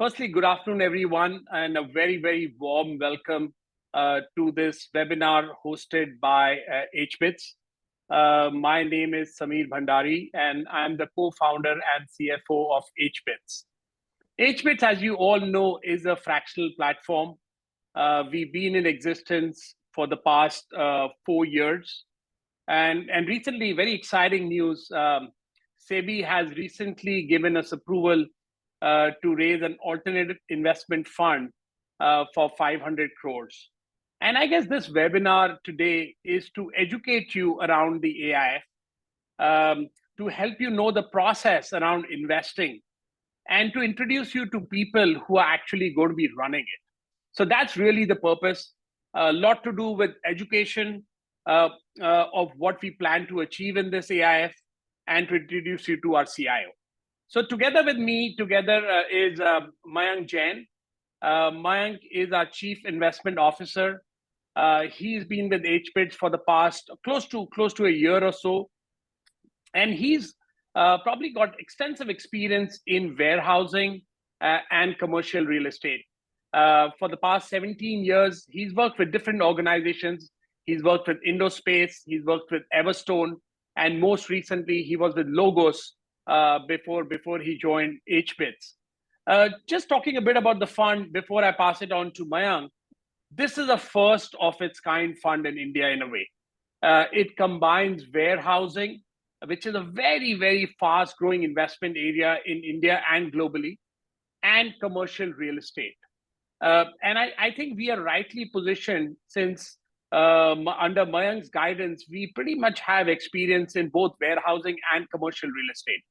Firstly, good afternoon, everyone, and a very, very warm welcome to this webinar hosted by hBits. My name is Samir Bhandari, and I'm the co-founder and CFO of hBits. hBits, as you all know, is a fractional platform. We've been in existence for the past 4 years. And recently, very exciting news, SEBI has recently given us approval to raise an alternative investment fund for 500 crores. And I guess this webinar today is to educate you around the AIF, to help you know the process around investing, and to introduce you to people who are actually going to be running it. So that's really the purpose. A lot to do with education of what we plan to achieve in this AIF, and to introduce you to our CIO. So together with me, is Mayank Jain. Mayank is our Chief Investment Officer. He's been with hBits for the past close to a year or so, and he's probably got extensive experience in warehousing and commercial real estate. For the past 17 years, he's worked with different organizations. He's worked with Indospace, he's worked with Everstone, and most recently, he was with Logos before he joined hBits. Just talking a bit about the fund before I pass it on to Mayank. This is a first of its kind fund in India in a way. It combines warehousing, which is a very, very fast growing investment area in India and globally, and commercial real estate. And I think we are rightly positioned since under Mayank's guidance, we pretty much have experience in both warehousing and commercial real estate.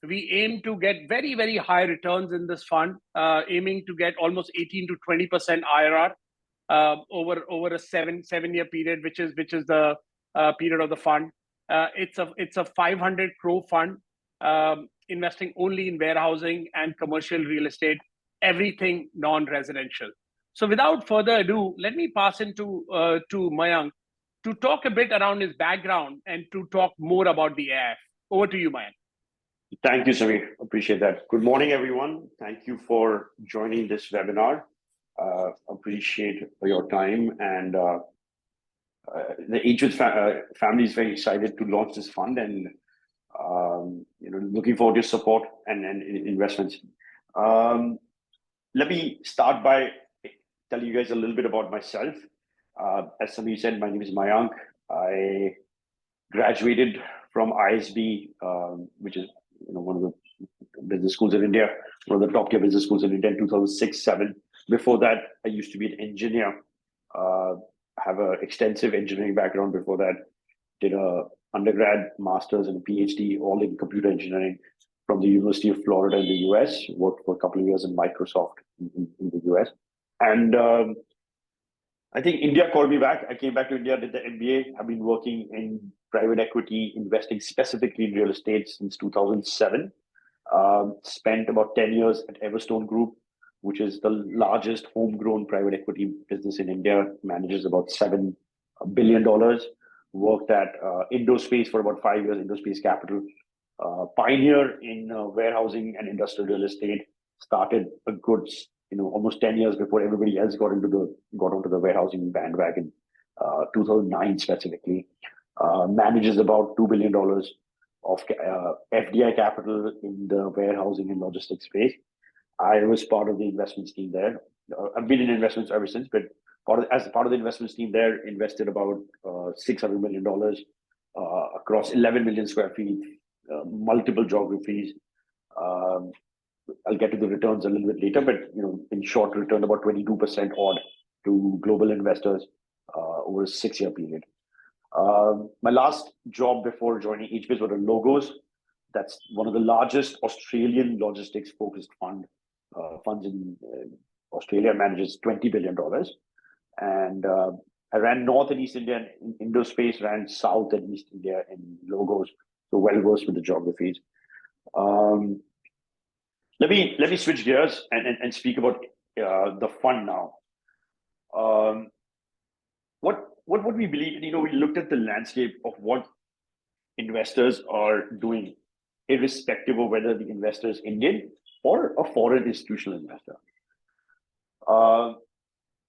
We aim to get very, very high returns in this fund, aiming to get almost 18 to 20% IRR over a seven-year period, which is the period of the fund. It's a 500 crore fund, investing only in warehousing and commercial real estate, everything non-residential. So without further ado, let me pass into to Mayank to talk a bit around his background and to talk more about the AIF. Over to you, Mayank. Thank you, Samir. Appreciate that. Good morning, everyone. Thank you for joining this webinar. Appreciate your time, and the hBits family is very excited to launch this fund, and looking forward to your support and investments. Let me start by telling you guys a little bit about myself. As Samir said, my name is Mayank. I graduated from ISB, which is one of the business schools in India, one of the top tier business schools in India, in 2006-07. Before that, I used to be an engineer. Have an extensive engineering background. Before that, did a undergrad, master's, and a PhD, all in computer engineering from the University of Florida in the US. Worked for a couple of years in Microsoft in the US. And I think India called me back. I came back to India, did the MBA. I've been working in private equity, investing specifically in real estate since 2007. Spent about 10 years at Everstone Group, which is the largest homegrown private equity business in India, manages about $7 billion. Worked at Indospace for about 5 years, Indospace Capital. Pioneer in warehousing and industrial real estate. Started a good, almost 10 years before everybody else got onto the warehousing bandwagon, 2009 specifically. Manages about $2 billion of FDI capital in the warehousing and logistics space. I was part of the investments team there. I've been in investments ever since, but as part of the investments team there, invested about $600 million across 11 million square feet, multiple geographies. I'll get to the returns a little bit later, but in short, returned about 22% odd to global investors over a 6-year period. My last job before joining hBits was at Logos. That's one of the largest Australian logistics-focused funds in Australia. Manages $20 billion, and I ran North and East India. And Indospace ran South and East India in Logos, so well versed with the geographies. Let me switch gears and speak about the fund now. What we believe, we looked at the landscape of what investors are doing, irrespective of whether the investor is Indian or a foreign institutional investor.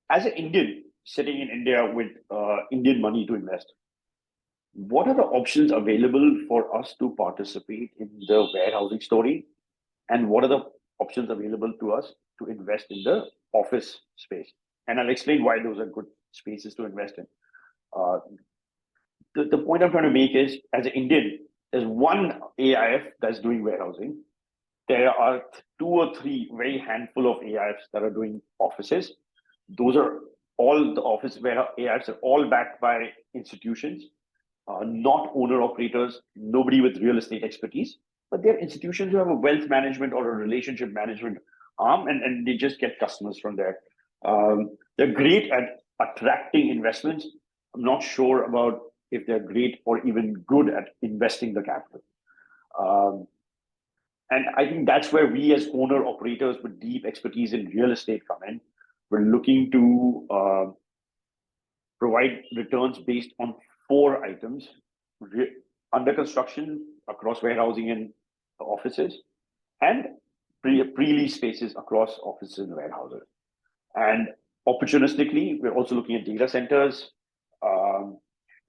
As an Indian sitting in India with Indian money to invest, what are the options available for us to participate in the warehousing story? And what are the options available to us to invest in the office space? And I'll explain why those are good spaces to invest in. The point I'm trying to make is, as an Indian, there's one AIF that's doing warehousing. There are 2 or 3 very handful of AIFs that are doing offices. Those are all the office where AIFs are all backed by institutions, not owner operators, nobody with real estate expertise, but they're institutions who have a wealth management or a relationship management arm, and they just get customers from there. They're great at attracting investments. I'm not sure about if they're great or even good at investing the capital. And I think that's where we as owner operators with deep expertise in real estate come in. We're looking to provide returns based on 4 items: under construction across warehousing and offices, and pre-lease spaces across offices and warehouses. And opportunistically, we're also looking at data centers,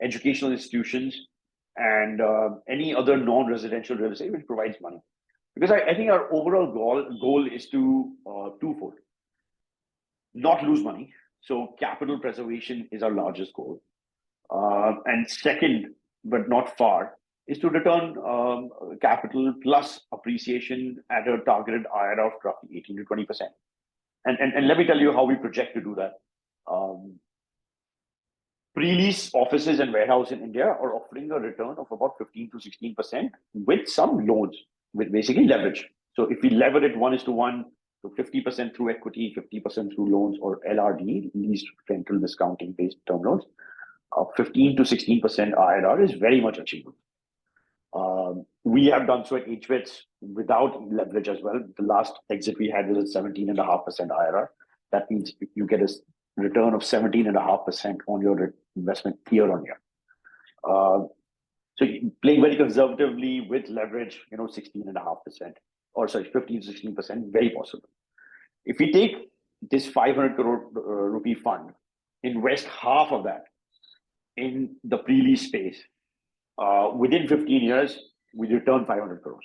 educational institutions, and any other non-residential real estate which provides money. Because I think our overall goal is to twofold: not lose money. So capital preservation is our largest goal. And second, but not far, is to return capital plus appreciation at a targeted IRR of roughly 18 to 20%. And let me tell you how we project to do that. Pre-lease offices and warehouse in India are offering a return of about 15 to 16% with some loans, with basically leverage. So if we lever it 1:1, so 50% through equity, 50% through loans, or LRD, lease rental discounting based term loans, 15 to 16% IRR is very much achievable. We have done so at hBits without leverage as well. The last exit we had was at 17.5% IRR. That means you get a return of 17.5% on your investment year on year. So playing very conservatively with leverage, 16.5%, or sorry, 15 to 16%, very possible. If we take this 500 crore rupee fund, invest half of that in the pre-lease space, within 15 years, we return 500 crores.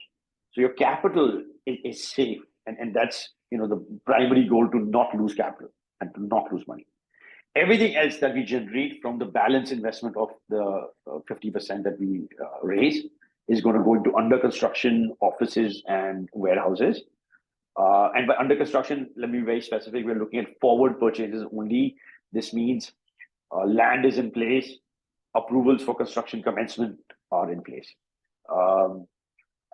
So your capital is safe, and that's the primary goal, to not lose capital and to not lose money. Everything else that we generate from the balance investment of the 50% that we raise is going to go into under construction offices and warehouses. And by under construction, let me be very specific. We're looking at forward purchases only. This means land is in place, approvals for construction commencement are in place.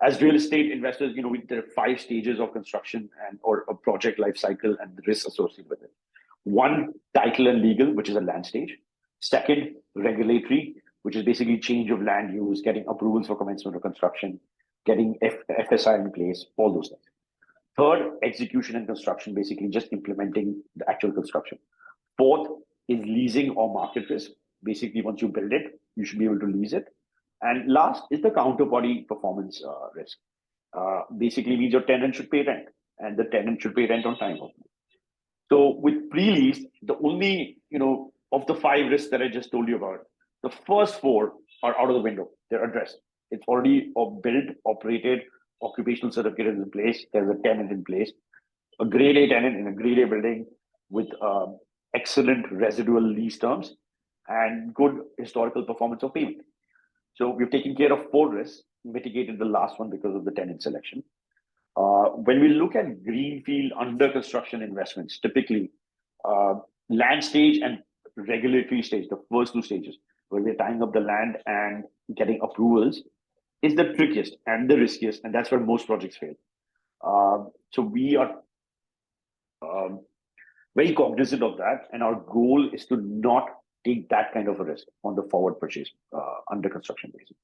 As real estate investors, there are 5 stages of construction or a project life cycle and the risks associated with it. 1, title and legal, which is a land stage. 2nd, regulatory, which is basically change of land use, getting approvals for commencement of construction, getting FSI in place, all those things. 3rd, execution and construction, basically just implementing the actual construction. 4th is leasing or market risk. Basically, once you build it, you should be able to lease it. And last is the counterparty performance risk. Basically means your tenant should pay rent, and the tenant should pay rent on time. So with pre-lease, the only, of the 5 risks that I just told you about, the first 4 are out of the window. They're addressed. It's already built, operated, occupational certificate is in place. There's a tenant in place, a grade A tenant in a grade A building with excellent residual lease terms and good historical performance of payment. So we've taken care of 4 risks, mitigated the last one because of the tenant selection. When we look at greenfield under construction investments, typically land stage and regulatory stage, the first 2 stages, where we're tying up the land and getting approvals, is the trickiest and the riskiest, and that's where most projects fail. So we are very cognizant of that, and our goal is to not take that kind of a risk on the forward purchase under construction basis.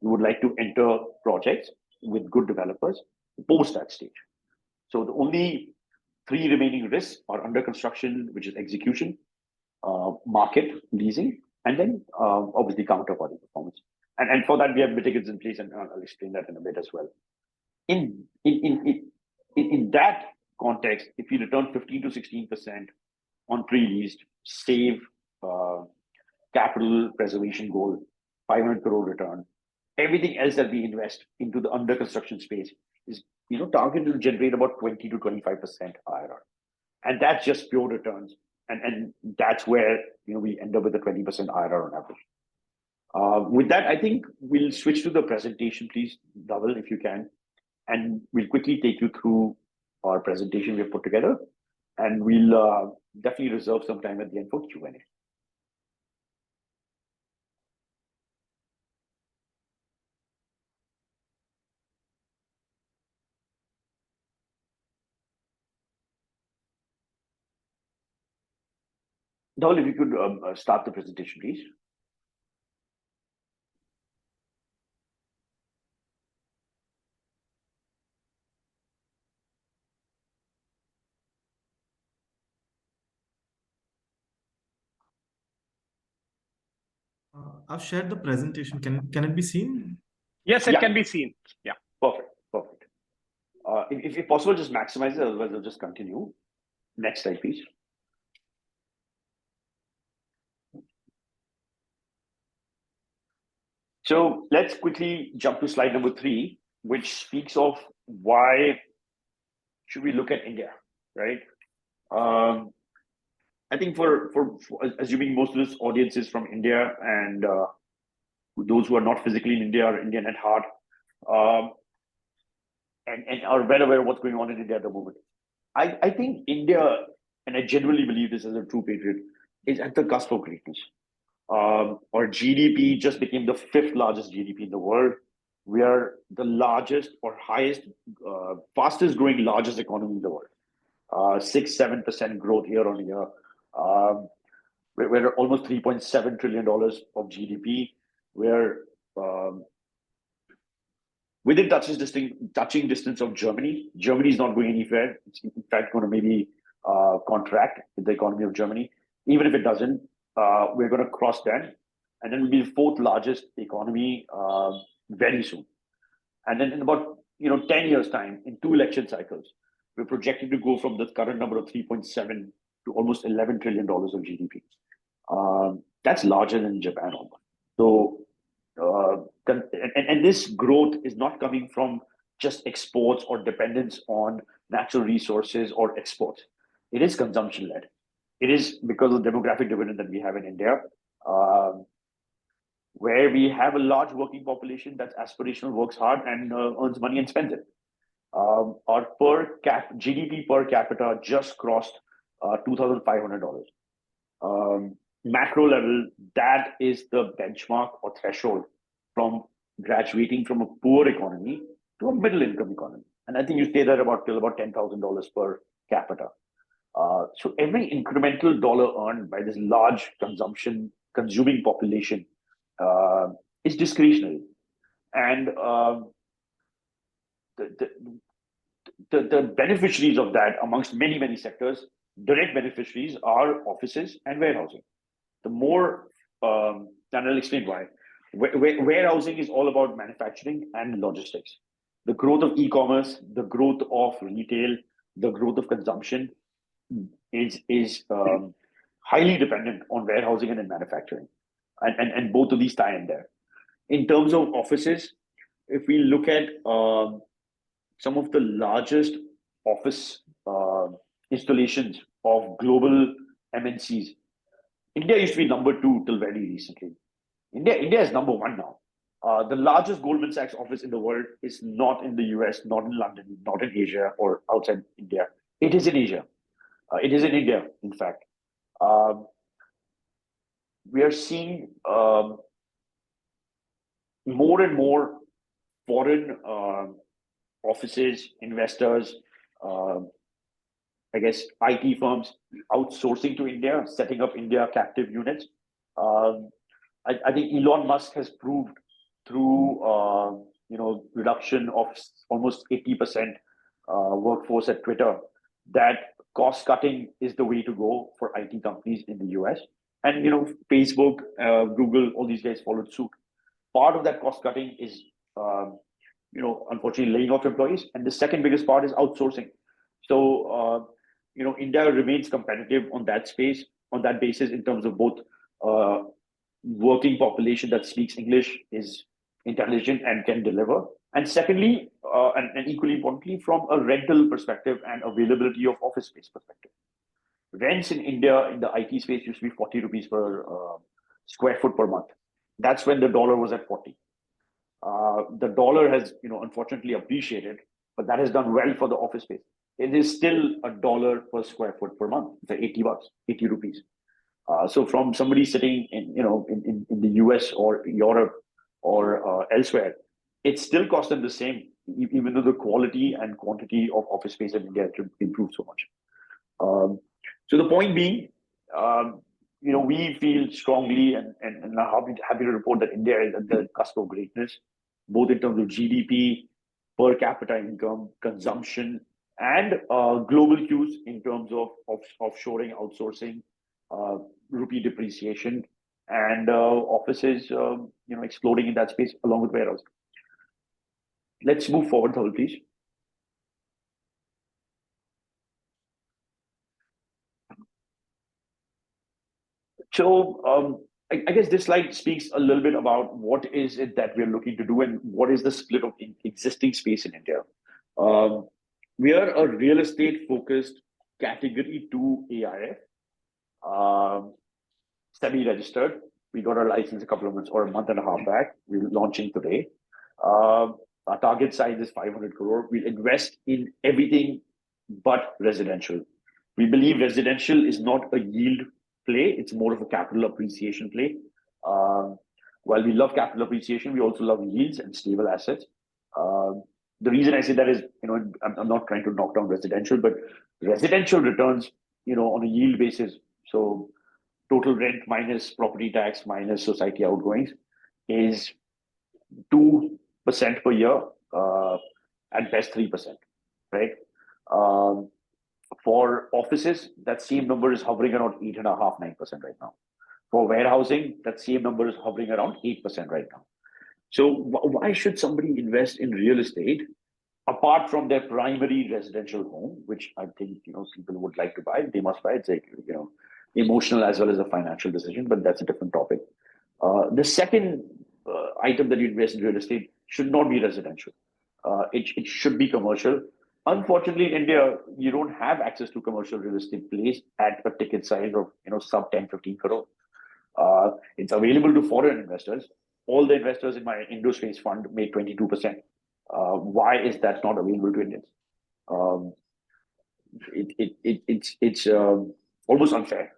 We would like to enter projects with good developers post that stage. So the only 3 remaining risks are under construction, which is execution, market, leasing, and then obviously counterparty performance. And for that, we have mitigants in place, and I'll explain that in a bit as well. In in that context, if you return 15 to 16% on pre-leased, save capital preservation goal, 500 crore return, everything else that we invest into the under construction space is targeted to generate about 20 to 25% IRR. And that's just pure returns. And that's where we end up with a 20% IRR on average. With that, I think we'll switch to the presentation, please, Dhaval, if you can. And we'll quickly take you through our presentation we've put together. And we'll definitely reserve some time at the end for Q&A. Dhaval, if you could start the presentation, please. I've shared the presentation. Can it be seen? Yes, it can be seen. Yeah. Perfect. If possible, just maximize it, otherwise I'll just continue. Next slide, please. So let's quickly jump to slide number 3, which speaks of why should we look at India, right? I think for assuming most of this audience is from India and those who are not physically in India are Indian at heart, and are well aware of what's going on in India at the moment. I think India, and I genuinely believe this as a true patriot, is at the cusp of greatness. Our GDP just became the 5th largest GDP in the world. We are the largest or highest, fastest growing largest economy in the world. 6-7% growth year on year. We're almost $3.7 trillion of GDP. We're within touching distance of Germany. Germany is not going anywhere. It's in fact going to maybe contract with the economy of Germany. Even if it doesn't, we're going to cross that, and then we'll be the 4th largest economy very soon. And then in about 10 years' time, in 2 election cycles, we're projected to go from the current number of 3.7 to almost $11 trillion of GDP. That's larger than Japan almost. So, and this growth is not coming from just exports or dependence on natural resources or exports. It is consumption-led. It is because of the demographic dividend that we have in India, where we have a large working population that's aspirational, works hard, and earns money and spends it. Our GDP per capita just crossed $2,500. Macro level, that is the benchmark or threshold from graduating from a poor economy to a middle income economy. And I think you stay there till about $10,000 per capita. So every incremental dollar earned by this large consuming population is discretionary. And the beneficiaries of that, amongst many, many sectors, direct beneficiaries are offices and warehousing. The more, and I'll explain why. Warehousing is all about manufacturing and logistics. The growth of e-commerce, the growth of retail, the growth of consumption is highly dependent on warehousing and manufacturing. And both of these tie in there. In terms of offices, if we look at some of the largest office installations of global MNCs, India used to be number 2 till very recently. India is number 1 now. The largest Goldman Sachs office in the world is not in the US, not in London, not in Asia or outside India. It is in Asia. It is in India, in fact. We are seeing more and more foreign offices, investors, I guess IT firms outsourcing to India, setting up India captive units. I think Elon Musk has proved through reduction of almost 80% workforce at Twitter that cost cutting is the way to go for IT companies in the US. And Facebook, Google, all these guys followed suit. Part of that cost cutting is unfortunately laying off employees. And the second biggest part is outsourcing. So, India remains competitive on that space, on that basis, in terms of both working population that speaks English, is intelligent and can deliver. And secondly, and equally importantly, from a rental perspective and availability of office space perspective. Rents in India in the IT space used to be 40 rupees per square foot per month. That's when the dollar was at 40. The dollar has, unfortunately appreciated, but that has done well for the office space. It is still $1 per square foot per month. It's 80 bucks, 80 rupees. So from somebody sitting in the US or Europe or elsewhere, it still costs them the same, even though the quality and quantity of office space in India has improved so much. So the point being, we feel strongly and happy to report that India is at the cusp of greatness, both in terms of GDP, per capita income, consumption, and global cues in terms of offshoring, outsourcing, rupee depreciation, and offices, exploding in that space along with warehousing. Let's move forward, Dhawal, please. So I guess this slide speaks a little bit about what is it that we're looking to do and what is the split of existing space in India. We are a real estate focused category 2 AIF, semi-registered. We got our license a couple of months or a month and a half back. We're launching today. Our target size is 500 crore. We'll invest in everything but residential. We believe residential is not a yield play, it's more of a capital appreciation play. While we love capital appreciation, we also love yields and stable assets. The reason I say that is, I'm not trying to knock down residential, but residential returns, on a yield basis, so total rent minus property tax minus society outgoings, is 2% per year, at best 3%, right? For offices, that same number is hovering around 8.5%, 9% right now. For warehousing, that same number is hovering around 8% right now. So why should somebody invest in real estate apart from their primary residential home, which I think people would like to buy? They must buy. It's like emotional as well as a financial decision, but that's a different topic. The second item that you invest in real estate should not be residential. It should be commercial. Unfortunately, in India, you don't have access to commercial real estate plays at a ticket size of sub 10, 15 crore. It's available to foreign investors. All the investors in my Indo-Space fund made 22%. Why is that not available to Indians? It's almost unfair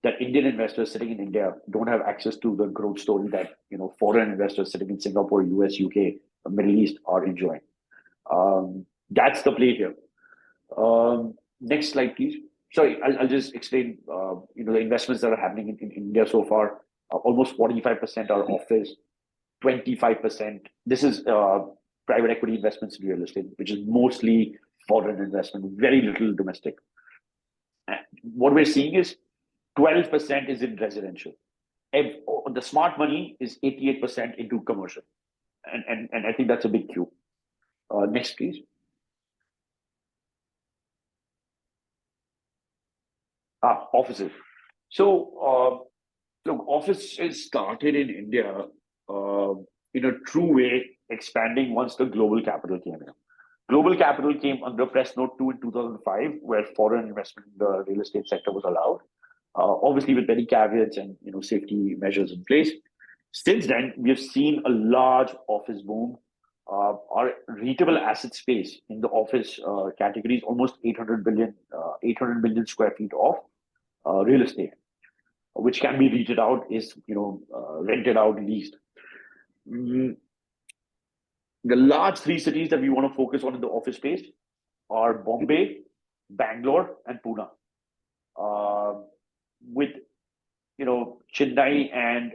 that Indian investors sitting in India don't have access to the growth story that foreign investors sitting in Singapore, US, UK, Middle East are enjoying. That's the play here. Next slide, please. Sorry, I'll just explain. The investments that are happening in India so far. Almost 45% are office, 25%. This is private equity investments in real estate, which is mostly foreign investment, very little domestic. And what we're seeing is 12% is in residential. The smart money is 88% into commercial, and I think that's a big cue. Next, please. Offices. So, look, offices started in India in a true way, expanding once the global capital came in. Global capital came under Press Note 2 in 2005, where foreign investment in the real estate sector was allowed, obviously with many caveats and safety measures in place. Since then, we have seen a large office boom. Our readable asset space in the office category is almost 800 million square feet of real estate, which can be rented out, is rented out, leased. The large three cities that we want to focus on in the office space are Bombay, Bangalore, and Pune. With Chennai and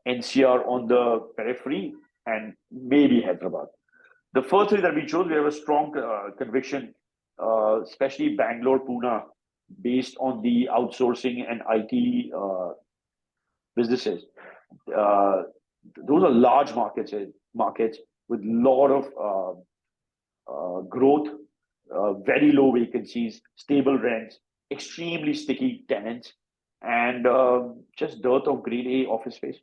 NCR on the periphery, and maybe Hyderabad. The first three that we chose, we have a strong conviction, especially Bangalore, Pune, based on the outsourcing and IT businesses. Those are large markets with a lot of growth, very low vacancies, stable rents, extremely sticky tenants, and just dearth of grade A office space.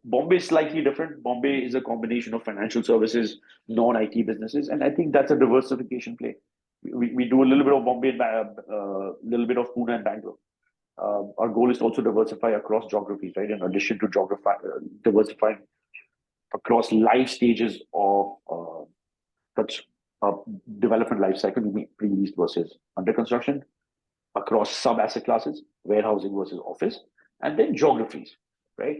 Bombay is slightly different. Bombay is a combination of financial services, non-IT businesses, and I think that's a diversification play. We do a little bit of Bombay and a little bit of Pune and Bangalore. Our goal is to also diversify across geographies, right? In addition to diversifying across life stages of such development life cycle, pre-leased versus under construction, across sub-asset classes, warehousing versus office, and then geographies, right?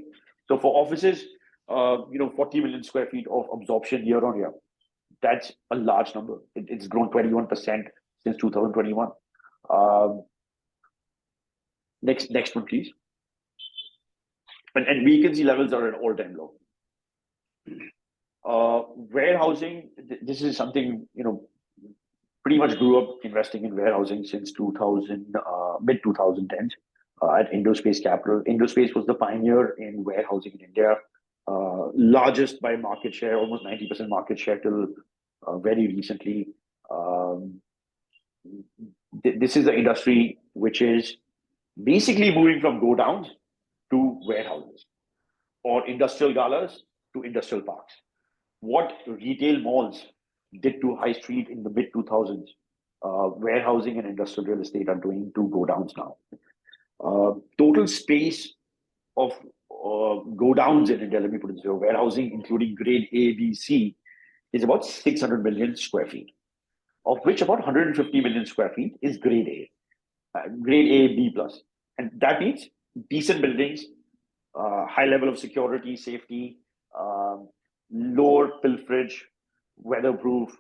So for offices, 40 million square feet of absorption year on year. That's a large number. It's grown 21% since 2021. Next one, please. And vacancy levels are at all-time low. Warehousing, this is something, pretty much grew up investing in warehousing since 2000, mid 2010s at Indospace Capital. Indospace was the pioneer in warehousing in India, largest by market share, almost 90% market share till very recently. This is the industry which is basically moving from go downs to warehouses, or industrial galas to industrial parks. What retail malls did to high street in the mid 2000s, warehousing and industrial real estate are doing to go downs now. Total space of go downs in India, let me put it this way, warehousing, including grade A, B, C, is about 600 million square feet, of which about 150 million square feet is grade A, grade A, B plus. And that means decent buildings, high level of security, safety, lower pilferage, weatherproof,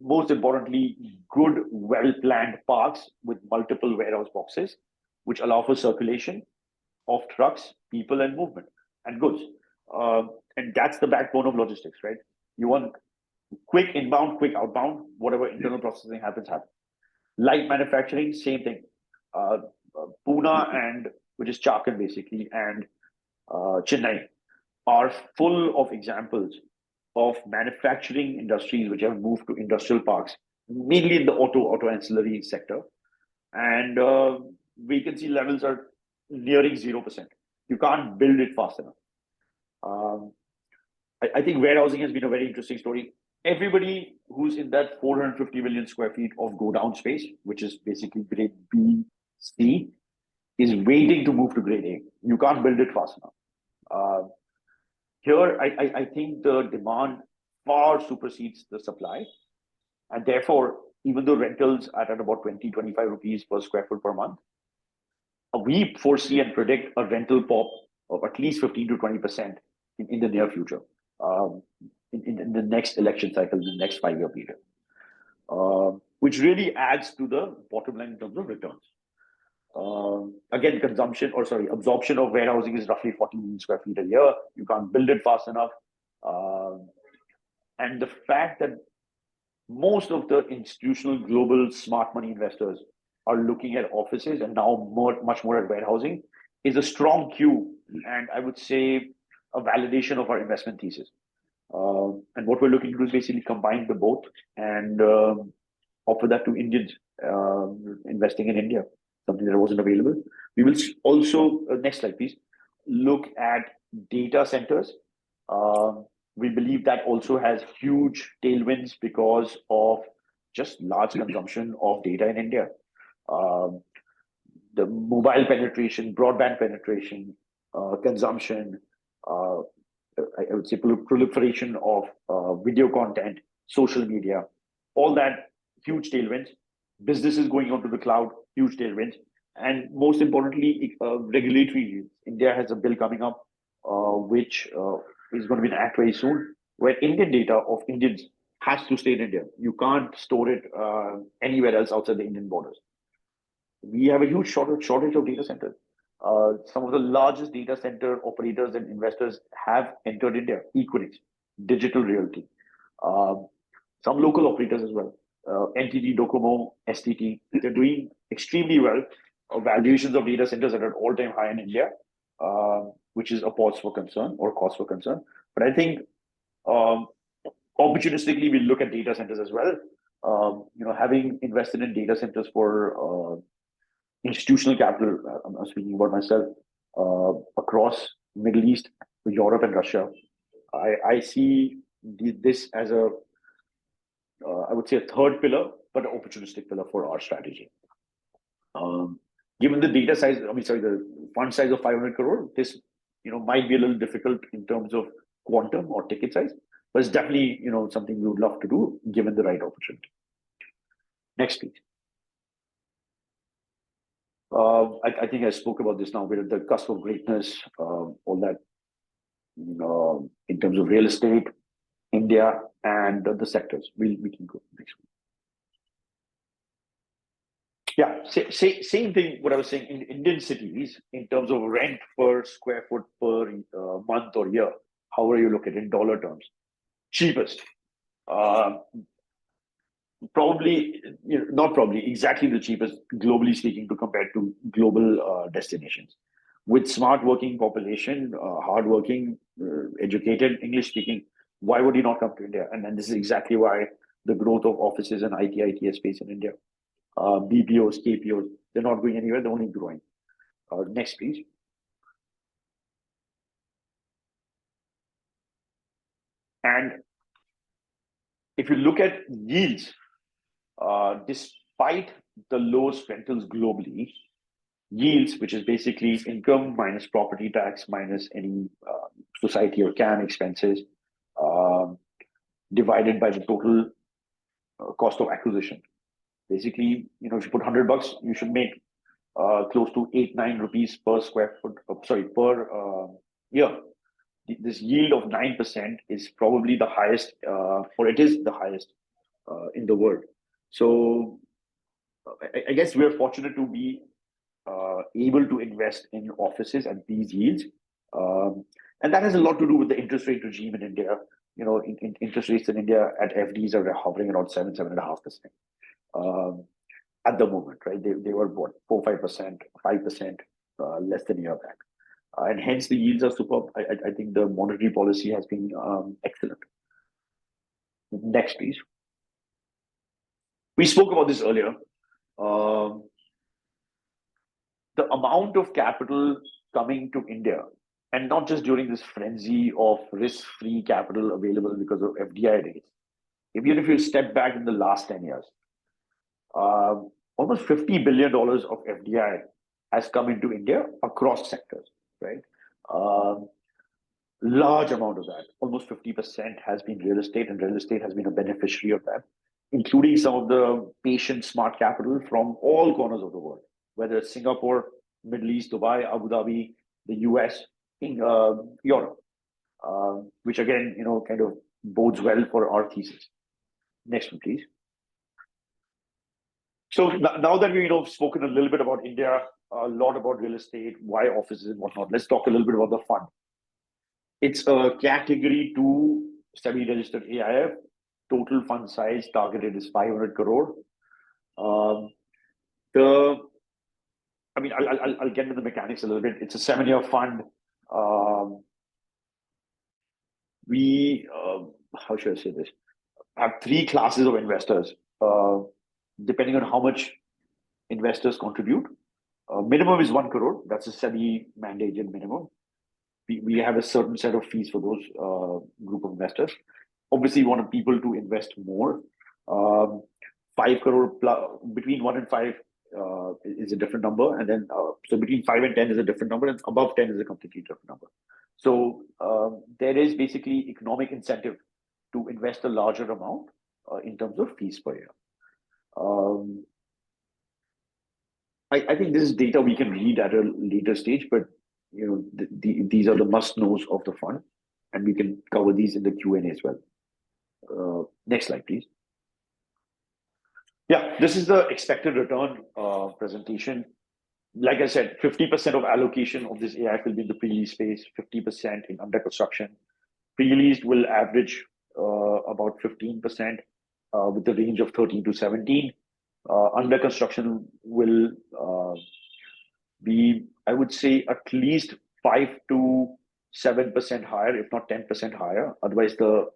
most importantly, good, well-planned parks with multiple warehouse boxes, which allow for circulation of trucks, people, and movement and goods. And that's the backbone of logistics, right? You want quick inbound, quick outbound, whatever internal processing happens. Light manufacturing, same thing. Pune and which is Chakan basically, and Chennai are full of examples of manufacturing industries which have moved to industrial parks, mainly in the auto ancillary sector. And vacancy levels are nearing 0%. You can't build it fast enough. I think warehousing has been a very interesting story. Everybody who's in that 450 million square feet of go down space, which is basically grade B, C, is waiting to move to grade A. You can't build it fast enough. Here, I think the demand far supersedes the supply. And therefore, even though rentals are at about 20-25 rupees per square foot per month, we foresee and predict a rental pop of at least 15 to 20% in the near future, in the next election cycle, in the next 5-year period, which really adds to the bottom line in terms of returns. Again, absorption of warehousing is roughly 40 million square feet a year. You can't build it fast enough. And the fact that most of the institutional global smart money investors are looking at offices and now much more at warehousing is a strong cue, and I would say a validation of our investment thesis. And what we're looking to do is basically combine the both and offer that to Indians investing in India, something that wasn't available. We will also, next slide please, look at data centers. We believe that also has huge tailwinds because of just large consumption of data in India. The mobile penetration, broadband penetration, consumption, I would say proliferation of video content, social media, all that huge tailwinds. Businesses going onto the cloud, huge tailwinds. And most importantly, regulatory. India has a bill coming up, which is going to be an act very soon, where Indian data of Indians has to stay in India. You can't store it anywhere else outside the Indian borders. We have a huge shortage of data centers. Some of the largest data center operators and investors have entered India. Equinix, Digital Realty, some local operators as well. NTT, Docomo, STT, they're doing extremely well. Valuations of data centers are at all-time high in India, which is a cause for concern. But I think Opportunistically, we look at data centers as well. Having invested in data centers for institutional capital, I'm speaking about myself, across Middle East, Europe, and Russia, I see this as I would say a third pillar, but an opportunistic pillar for our strategy. Given the the fund size of 500 crore, this might be a little difficult in terms of quantum or ticket size, but it's definitely something we would love to do given the right opportunity. Next, please. I think I spoke about this now. We're at the cusp of greatness, all that in terms of real estate, India, and the sectors. We can go next one. Yeah, same thing. What I was saying in Indian cities, in terms of rent per square foot per month or year, however you look at it in dollar terms, cheapest. Exactly the cheapest, globally speaking, to compare to global destinations. With smart working population, hardworking, educated, English speaking, why would you not come to India? And this is exactly why the growth of offices and ITS space in India, BPOs, KPOs, they're not going anywhere, they're only growing. Next, please. And if you look at yields, despite the lowest rentals globally, yields, which is basically income minus property tax minus any society or CAM expenses, divided by the total cost of acquisition. Basically, if you put $100, you should make close to 8-9 rupees per square foot. Per year. This yield of 9% is probably the highest, or it is the highest in the world. So I guess we're fortunate to be able to invest in offices at these yields. And that has a lot to do with the interest rate regime in India. Interest rates in India at FDs are hovering around 7.5% at the moment, right? They were what, 4-5%, 5% less than a year back. And hence the yields are superb. I think the monetary policy has been excellent. Next, please. We spoke about this earlier. The amount of capital coming to India, and not just during this frenzy of risk-free capital available because of FDI rates. Even if you step back in the last 10 years, almost $50 billion of FDI has come into India across sectors, right? Large amount of that, almost 50% has been real estate, and real estate has been a beneficiary of that, including some of the patient smart capital from all corners of the world, whether it's Singapore, Middle East, Dubai, Abu Dhabi, the US, in Europe, which again, kind of bodes well for our thesis. Next one, please. So now that we've spoken a little bit about India, a lot about real estate, why offices and whatnot, let's talk a little bit about the fund. It's a category 2 SEBI-registered AIF. Total fund size targeted is 500 crore. I'll get into the mechanics a little bit. It's a 7-year fund. How should I say this? Have 3 classes of investors, depending on how much investors contribute. Minimum is 1 crore. That's a SEBI mandated minimum. We have a certain set of fees for those group of investors. Obviously, we want people to invest more. 5 crore between 1 and 5 is a different number, and then so between 5 and 10 is a different number, and above 10 is a completely different number. So there is basically economic incentive to invest a larger amount in terms of fees per year. I think this is data we can read at a later stage, but these are the must-knows of the fund, and we can cover these in the Q&A as well. Next slide, please. Yeah, this is the expected return presentation. Like I said, 50% of allocation of this AIF will be in the pre-lease space, 50% in under construction. Pre-leased will average about 15% with the range of 13 to 17. Under construction will be, I would say, at least 5 to 7% higher, if not 10% higher. Otherwise, the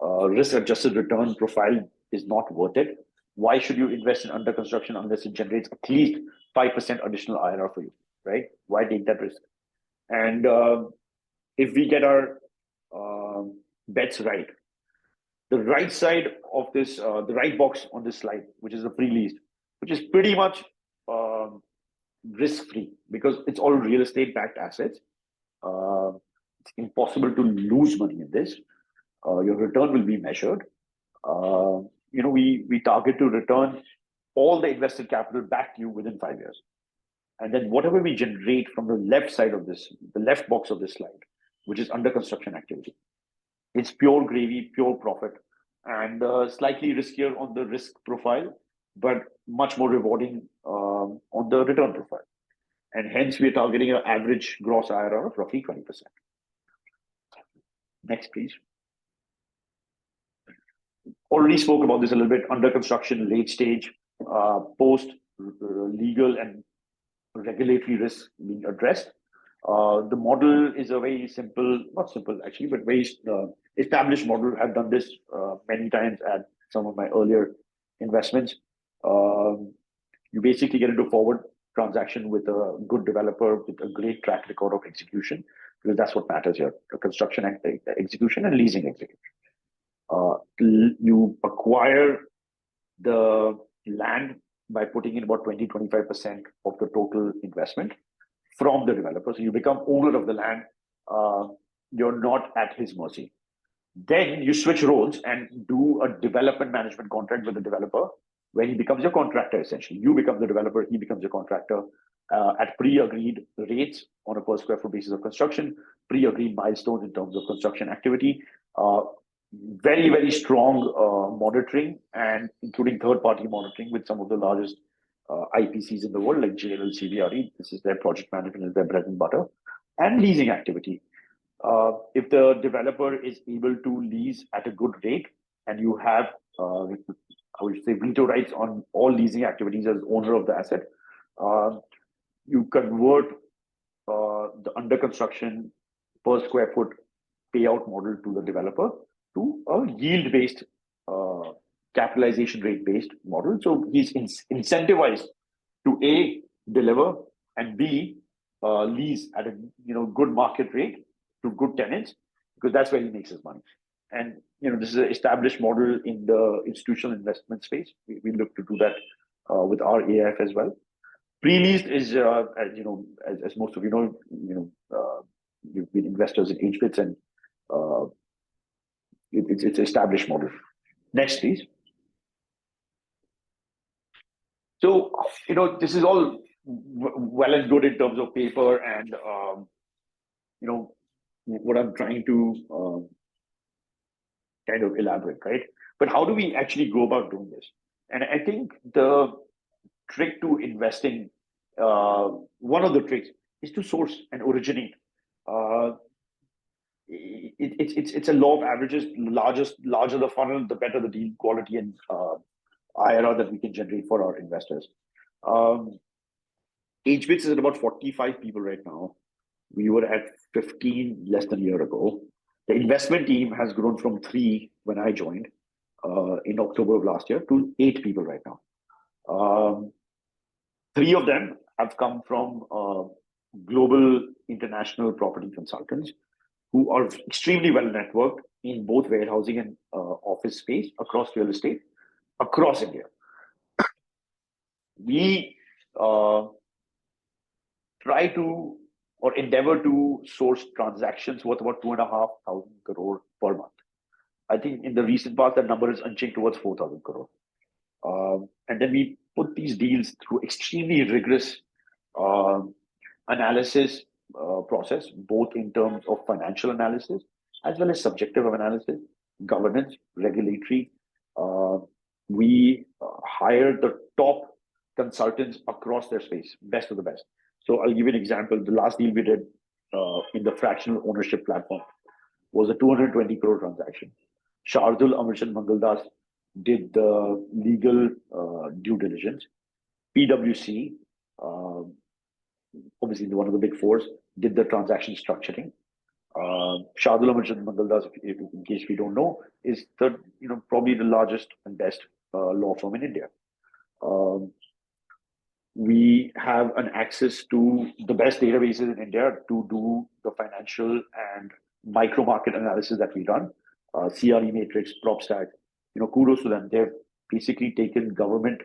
risk-adjusted return profile is not worth it. Why should you invest in under construction unless it generates at least 5% additional IRR for you, right? Why take that risk? And if we get our bets right, the right side of this, the right box on this slide, which is the pre-leased, which is pretty much risk-free because it's all real estate-backed assets. It's impossible to lose money in this. Your return will be measured. We target to return all the invested capital back to you within 5 years. And then whatever we generate from the left side of this, the left box of this slide, which is under construction activity, it's pure gravy, pure profit, and slightly riskier on the risk profile, but much more rewarding on the return profile. And hence, we're targeting an average gross IRR of roughly 20%. Next, please. Already spoke about this a little bit, under construction, late stage, post legal and regulatory risk being addressed. The model is a very simple, not simple actually, but very established model. I've done this many times at some of my earlier investments. You basically get into forward transaction with a good developer with a great track record of execution, because that's what matters here, the construction execution and leasing execution. You acquire the land by putting in about 20-25% of the total investment from the developer. So you become owner of the land. You're not at his mercy. Then you switch roles and do a development management contract with the developer, where he becomes your contractor, essentially. You become the developer, he becomes your contractor at pre-agreed rates on a per square foot basis of construction, pre-agreed milestones in terms of construction activity. Very, very strong monitoring, and including third-party monitoring with some of the largest IPCs in the world, like JLL, CBRE. This is their project management, is their bread and butter, and leasing activity. If the developer is able to lease at a good rate, and you have, I would say, veto rights on all leasing activities as owner of the asset, you convert the under construction per square foot payout model to the developer to a yield-based, capitalization rate-based model. So he's incentivized to A, deliver, and B, lease at a good market rate to good tenants, because that's where he makes his money. And this is an established model in the institutional investment space. We look to do that with our AIF as well. Pre-leased is, as most of you know, you've been investors in hBits, and it's an established model. Next, please. So, this is all well and good in terms of paper and, what I'm trying to kind of elaborate, right? But how do we actually go about doing this? And I think the trick to investing, one of the tricks is to source and originate. It's a law of averages. Larger the funnel, the better the deal quality and IRR that we can generate for our investors. hBits is at about 45 people right now. We were at 15 less than a year ago. The investment team has grown from 3 when I joined in October of last year to 8 people right now. 3 of them have come from global international property consultants who are extremely well networked in both warehousing and office space across real estate, across India. We try to or endeavor to source transactions worth about 2,500 crore per month. I think in the recent past, that number is inching towards 4,000 crore. And then we put these deals through extremely rigorous analysis process, both in terms of financial analysis, as well as subjective analysis, governance, regulatory. We hire the top consultants across their space, best of the best. So I'll give you an example. The last deal we did in the fractional ownership platform was a 220 crore transaction. Shardul Amarchand Mangaldas did the legal due diligence. PwC, obviously one of the big fours, did the transaction structuring. Shardul Amarchand Mangaldas, in case we don't know, is the probably the largest and best law firm in India. We have an access to the best databases in India to do the financial and micro market analysis that we run. CRE Matrix, PropStack, kudos to them. They've basically taken government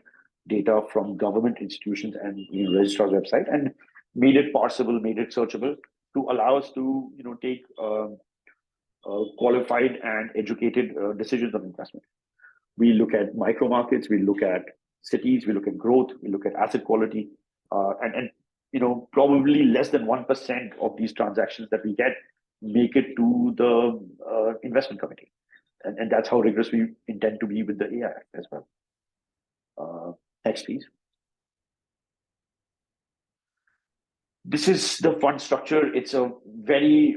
data from government institutions and registrar's website and made it parsable, made it searchable to allow us to take qualified and educated decisions on investment. We look at micro markets, we look at cities, we look at growth, we look at asset quality, and probably less than 1% of these transactions that we get make it to the investment committee, and that's how rigorous we intend to be with the AIF as well. Next, please. This is the fund structure. It's a very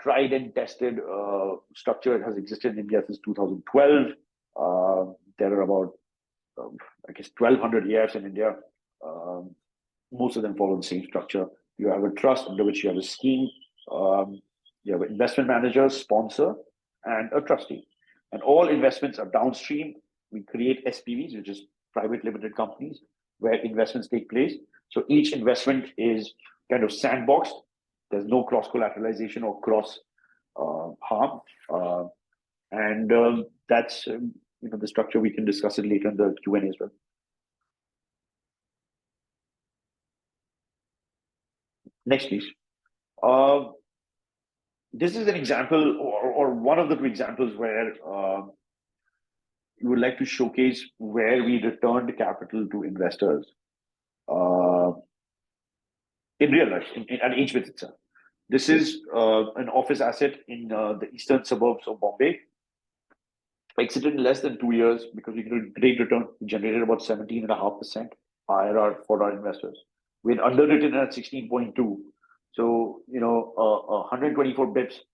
tried and tested structure. It has existed in India since 2012. There are about, I guess, 1,200 AIFs in India. Most of them follow the same structure. You have a trust under which you have a scheme. You have an investment manager, sponsor, and a trustee. And all investments are downstream. We create SPVs, which is private limited companies, where investments take place. So each investment is kind of sandboxed. There's no cross-collateralization or cross harm. And that's the structure. We can discuss it later in the Q&A as well. Next, please. This is an example or one of the two examples where we would like to showcase where we returned capital to investors in real life, at hBits itself. This is an office asset in the eastern suburbs of Bombay. Exited in less than 2 years because we did a great return. We generated about 17.5% IRR for our investors. We had underwritten at 16.2. So, 124 bips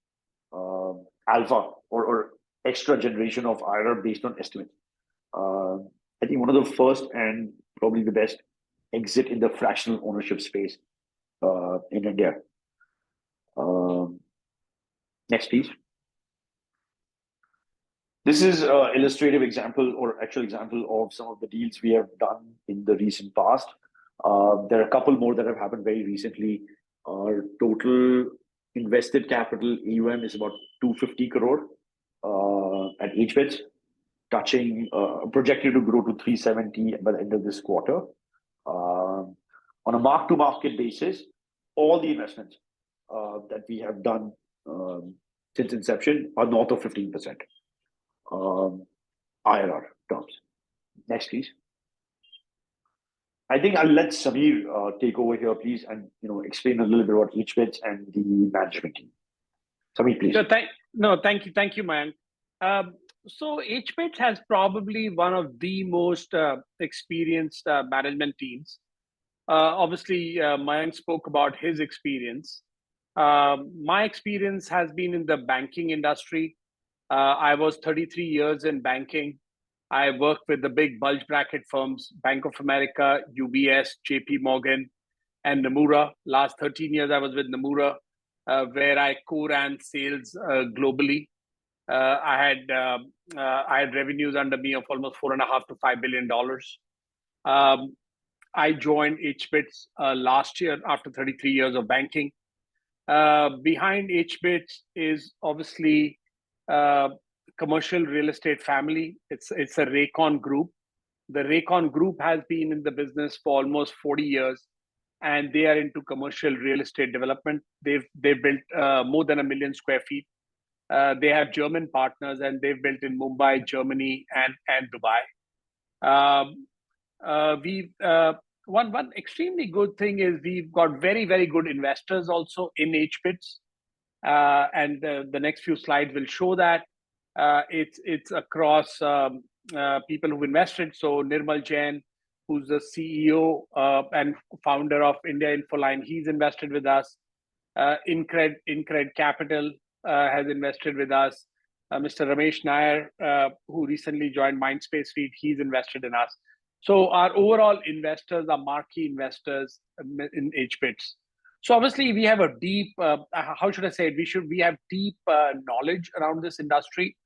alpha or extra generation of IRR based on estimates. I think one of the first and probably the best exit in the fractional ownership space in India. Next, please. This is an illustrative example or actual example of some of the deals we have done in the recent past. There are a couple more that have happened very recently. Our total invested capital AUM is about 250 crore at hBits, touching projected to grow to 370 by the end of this quarter. On a mark-to-market basis, all the investments that we have done since inception are north of 15%. IRR terms. Next, please. I think I'll let Samir take over here, please, and explain a little bit about hBits and the management team. Samir, please. So thank you, Mayank. So hBits has probably one of the most experienced management teams. Obviously, Mayank spoke about his experience. My experience has been in the banking industry. I was 33 years in banking. I worked with the big bulge bracket firms, Bank of America, UBS, JP Morgan, and Nomura. Last 13 years, I was with Nomura, where I co-ran sales globally. I had revenues under me of almost $4.5 to $5 billion. I joined hBits last year after 33 years of banking. Behind hBits is obviously commercial real estate family. It's a Raycon group. The Raycon group has been in the business for almost 40 years, and they are into commercial real estate development. They've built more than 1 million square feet. They have German partners, and they've built in Mumbai, Germany, and Dubai. One extremely good thing is we've got very, very good investors also in hBits. And the next few slides will show that. It's across people who've invested. So Nirmal Jain, who's the CEO and founder of India Infoline, he's invested with us. Incred Capital has invested with us. Mr. Ramesh Nair, who recently joined Mindspace REIT, he's invested in us. So our overall investors are marquee investors in hBits. So obviously we have a deep, how should I say it? We have deep knowledge around this industry,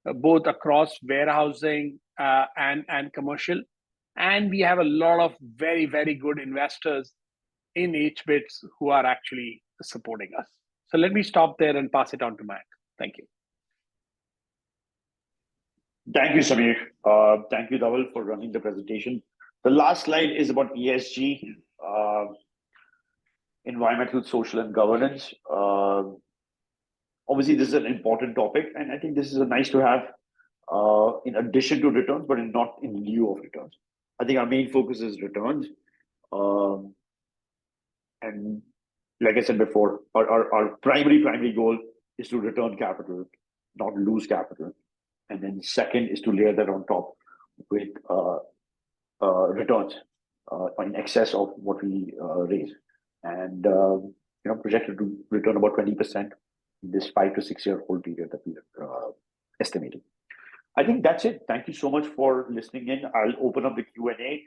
both across warehousing and commercial. And we have a lot of very, very good investors in hBits who are actually supporting us. So let me stop there and pass it on to Mayank. Thank you. Thank you, Samir. Thank you, Dhaval, for running the presentation. The last slide is about ESG, environmental, social, and governance. Obviously, this is an important topic, and I think this is a nice to have in addition to returns, but not in lieu of returns. I think our main focus is returns. And like I said before, our primary goal is to return capital, not lose capital. And then second is to layer that on top with returns in excess of what we raise. And projected to return about 20% in this 5 to 6 year hold period that we're estimating. I think that's it. Thank you so much for listening in. I'll open up the Q&A.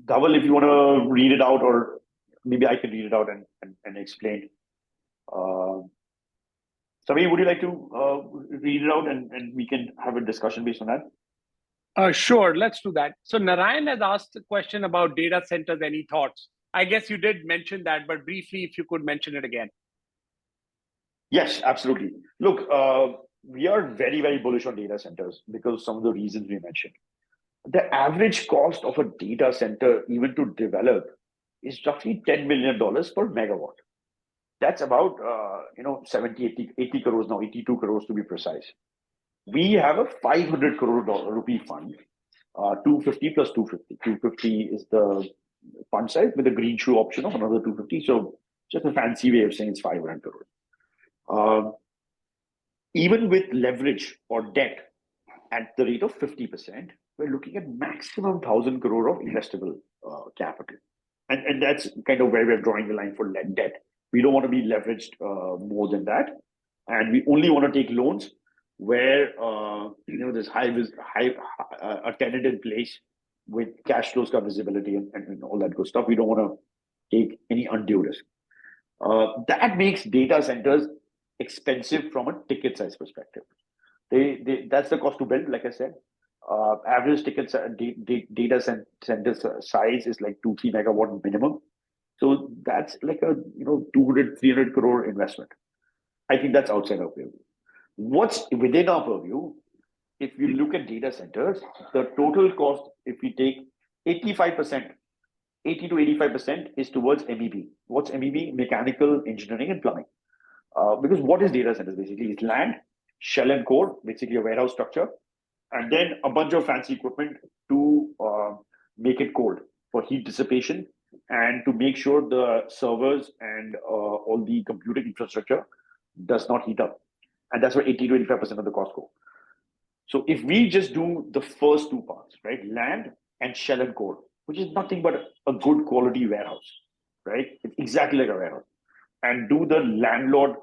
Dhaval, if you want to read it out, or maybe I can read it out and explain. Samir, would you like to read it out and we can have a discussion based on that? Sure, let's do that. So Narayan has asked a question about data centers. Any thoughts? I guess you did mention that, but briefly, if you could mention it again. Yes, absolutely. Look, we are very, very bullish on data centers because of some of the reasons we mentioned. The average cost of a data center, even to develop, is roughly $10 million per megawatt. That's about 70, 80 crores now, 82 crores to be precise. We have a 500 crore rupee fund, 250 plus 250. 250 is the fund size with a green shoe option of another 250. So just a fancy way of saying it's 500 crores. Even with leverage or debt at the rate of 50%, we're looking at maximum 1,000 crore of investable capital. And that's kind of where we're drawing the line for debt. We don't want to be leveraged more than that. And we only want to take loans where there's a tenant in place with cash flows, visibility, and all that good stuff. We don't want to take any undue risk. That makes data centers expensive from a ticket size perspective. That's the cost to build, like I said. Average ticket data center size is like 2-3 megawatt minimum. So that's like a 200-300 crore investment. I think that's outside our purview. What's within our purview? If you look at data centers, the total cost, if we take 85%, 80 to 85% is towards MEP. What's MEP? Mechanical, engineering, and plumbing. Because what is data centers basically? It's land, shell and core, basically a warehouse structure, and then a bunch of fancy equipment to make it cold for heat dissipation and to make sure the servers and all the computing infrastructure does not heat up. And that's where 80 to 85% of the cost go. So if we just do the first two parts, right, land and shell and core, which is nothing but a good quality warehouse, right? It's exactly like a warehouse. And do the landlord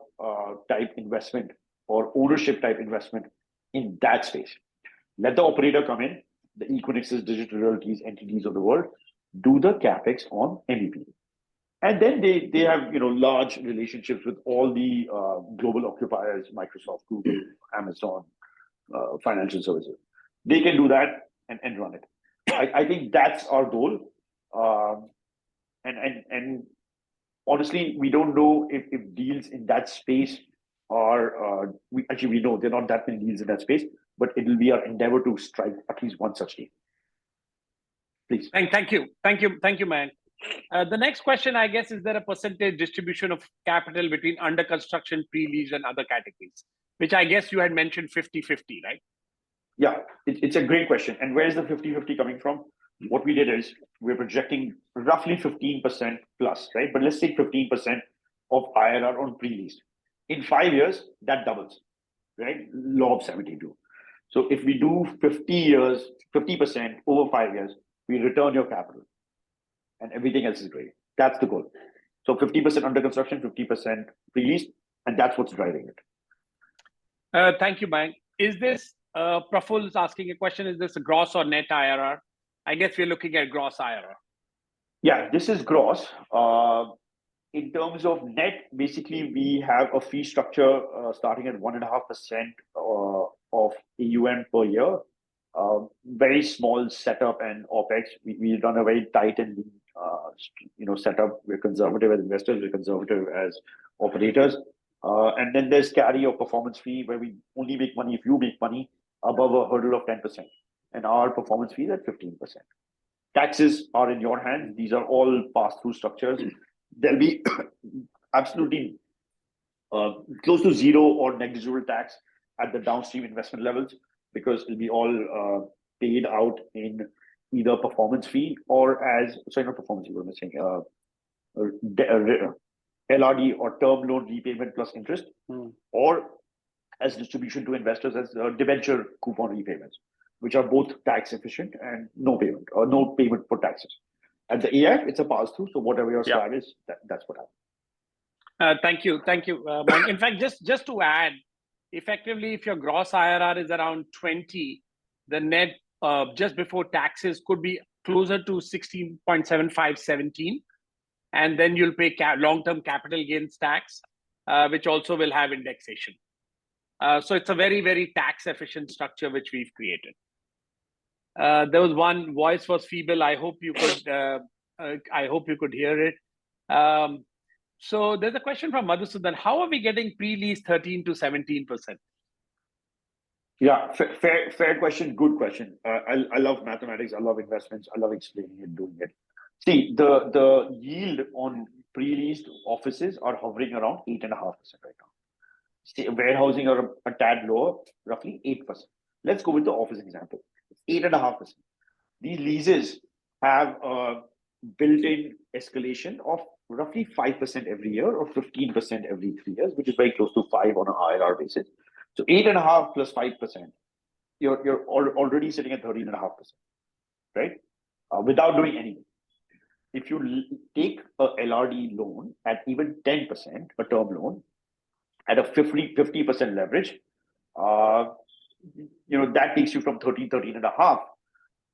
type investment or ownership type investment in that space. Let the operator come in, the Equinixes, Digital Realties, entities of the world, do the capex on MEP. And then they have large relationships with all the global occupiers, Microsoft, Google, Amazon, financial services. They can do that and run it. I think that's our goal. And honestly, we don't know if deals in that space are, we know there are not that many deals in that space, but it will be our endeavor to strike at least one such deal. Please. Thank you, Mayank. The next question, I guess, is there a percentage distribution of capital between under construction, pre-lease, and other categories? Which I guess you had mentioned 50-50, right? Yeah, it's a great question. And where is the 50-50 coming from? What we did is we're projecting roughly 15% plus, right? But let's take 15% of IRR on pre-leased. In 5 years, that doubles, right? Law of 72. So if we do 50% over 5 years, we return your capital and everything else is great. That's the goal. So 50% under construction, 50% pre-leased, and that's what's driving it. Thank you, Mayank. Is this, Praful is asking a question, is this a gross or net IRR? I guess we're looking at gross IRR. Yeah, this is gross. In terms of net, basically, we have a fee structure starting at 1.5% of AUM per year. Very small setup and OPEX. We run a very tight and setup. We're conservative as investors. We're conservative as operators. And then there's carry or performance fee where we only make money if you make money above a hurdle of 10%. And our performance fee is at 15%. Taxes are in your hands. These are all pass-through structures. There'll be absolutely close to zero or negligible tax at the downstream investment levels because it'll be all paid out in either performance fee or not performance fee, what am I saying? LRD or term loan repayment plus interest, or as distribution to investors as debenture coupon repayments, which are both tax efficient and no payment for taxes. At the AIF, it's a pass through. So whatever your slide is, that's what happens. Thank you, Mike. In fact, just to add, effectively, if your gross IRR is around 20, the net just before taxes could be closer to 16.75, 17, and then you'll pay long-term capital gains tax, which also will have indexation. So it's a very, very tax-efficient structure which we've created. There was one voice was feeble. I hope you could. I hope you could hear it. So there's a question from Madhusudan. How are we getting pre-lease 13 to 17%? Yeah, fair question. Good question. I love mathematics. I love investments. I love explaining it, doing it. See, the yield on pre-leased offices are hovering around 8.5% right now. See, warehousing are a tad lower, roughly 8%. Let's go with the office example. 8.5%. These leases have a built-in escalation of roughly 5% every year or 15% every 3 years, which is very close to 5 on an IRR basis. So 8.5 plus 5%, you're already sitting at 13.5%, right? Without doing anything. If you take a LRD loan at even 10%, a term loan, at a 50% leverage, that takes you from 13.5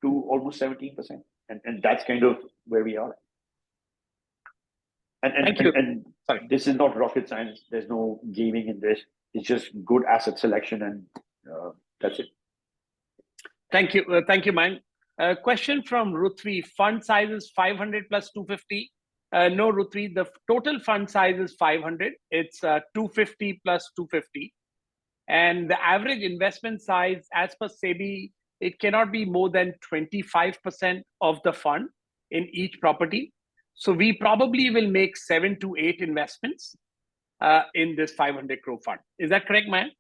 to almost 17%. And that's kind of where we are. Thank you. And this is not rocket science. There's no gaming in this. It's just good asset selection, and that's it. Thank you. Thank you, Mayank. Question from Ruthvi. Fund size is 500 plus 250. No, Ruthvi, the total fund size is 500. It's 250 plus 250. And the average investment size, as per SEBI, it cannot be more than 25% of the fund in each property. So we probably will make 7 to 8 investments in this 500 crore fund. Is that correct, Mayank?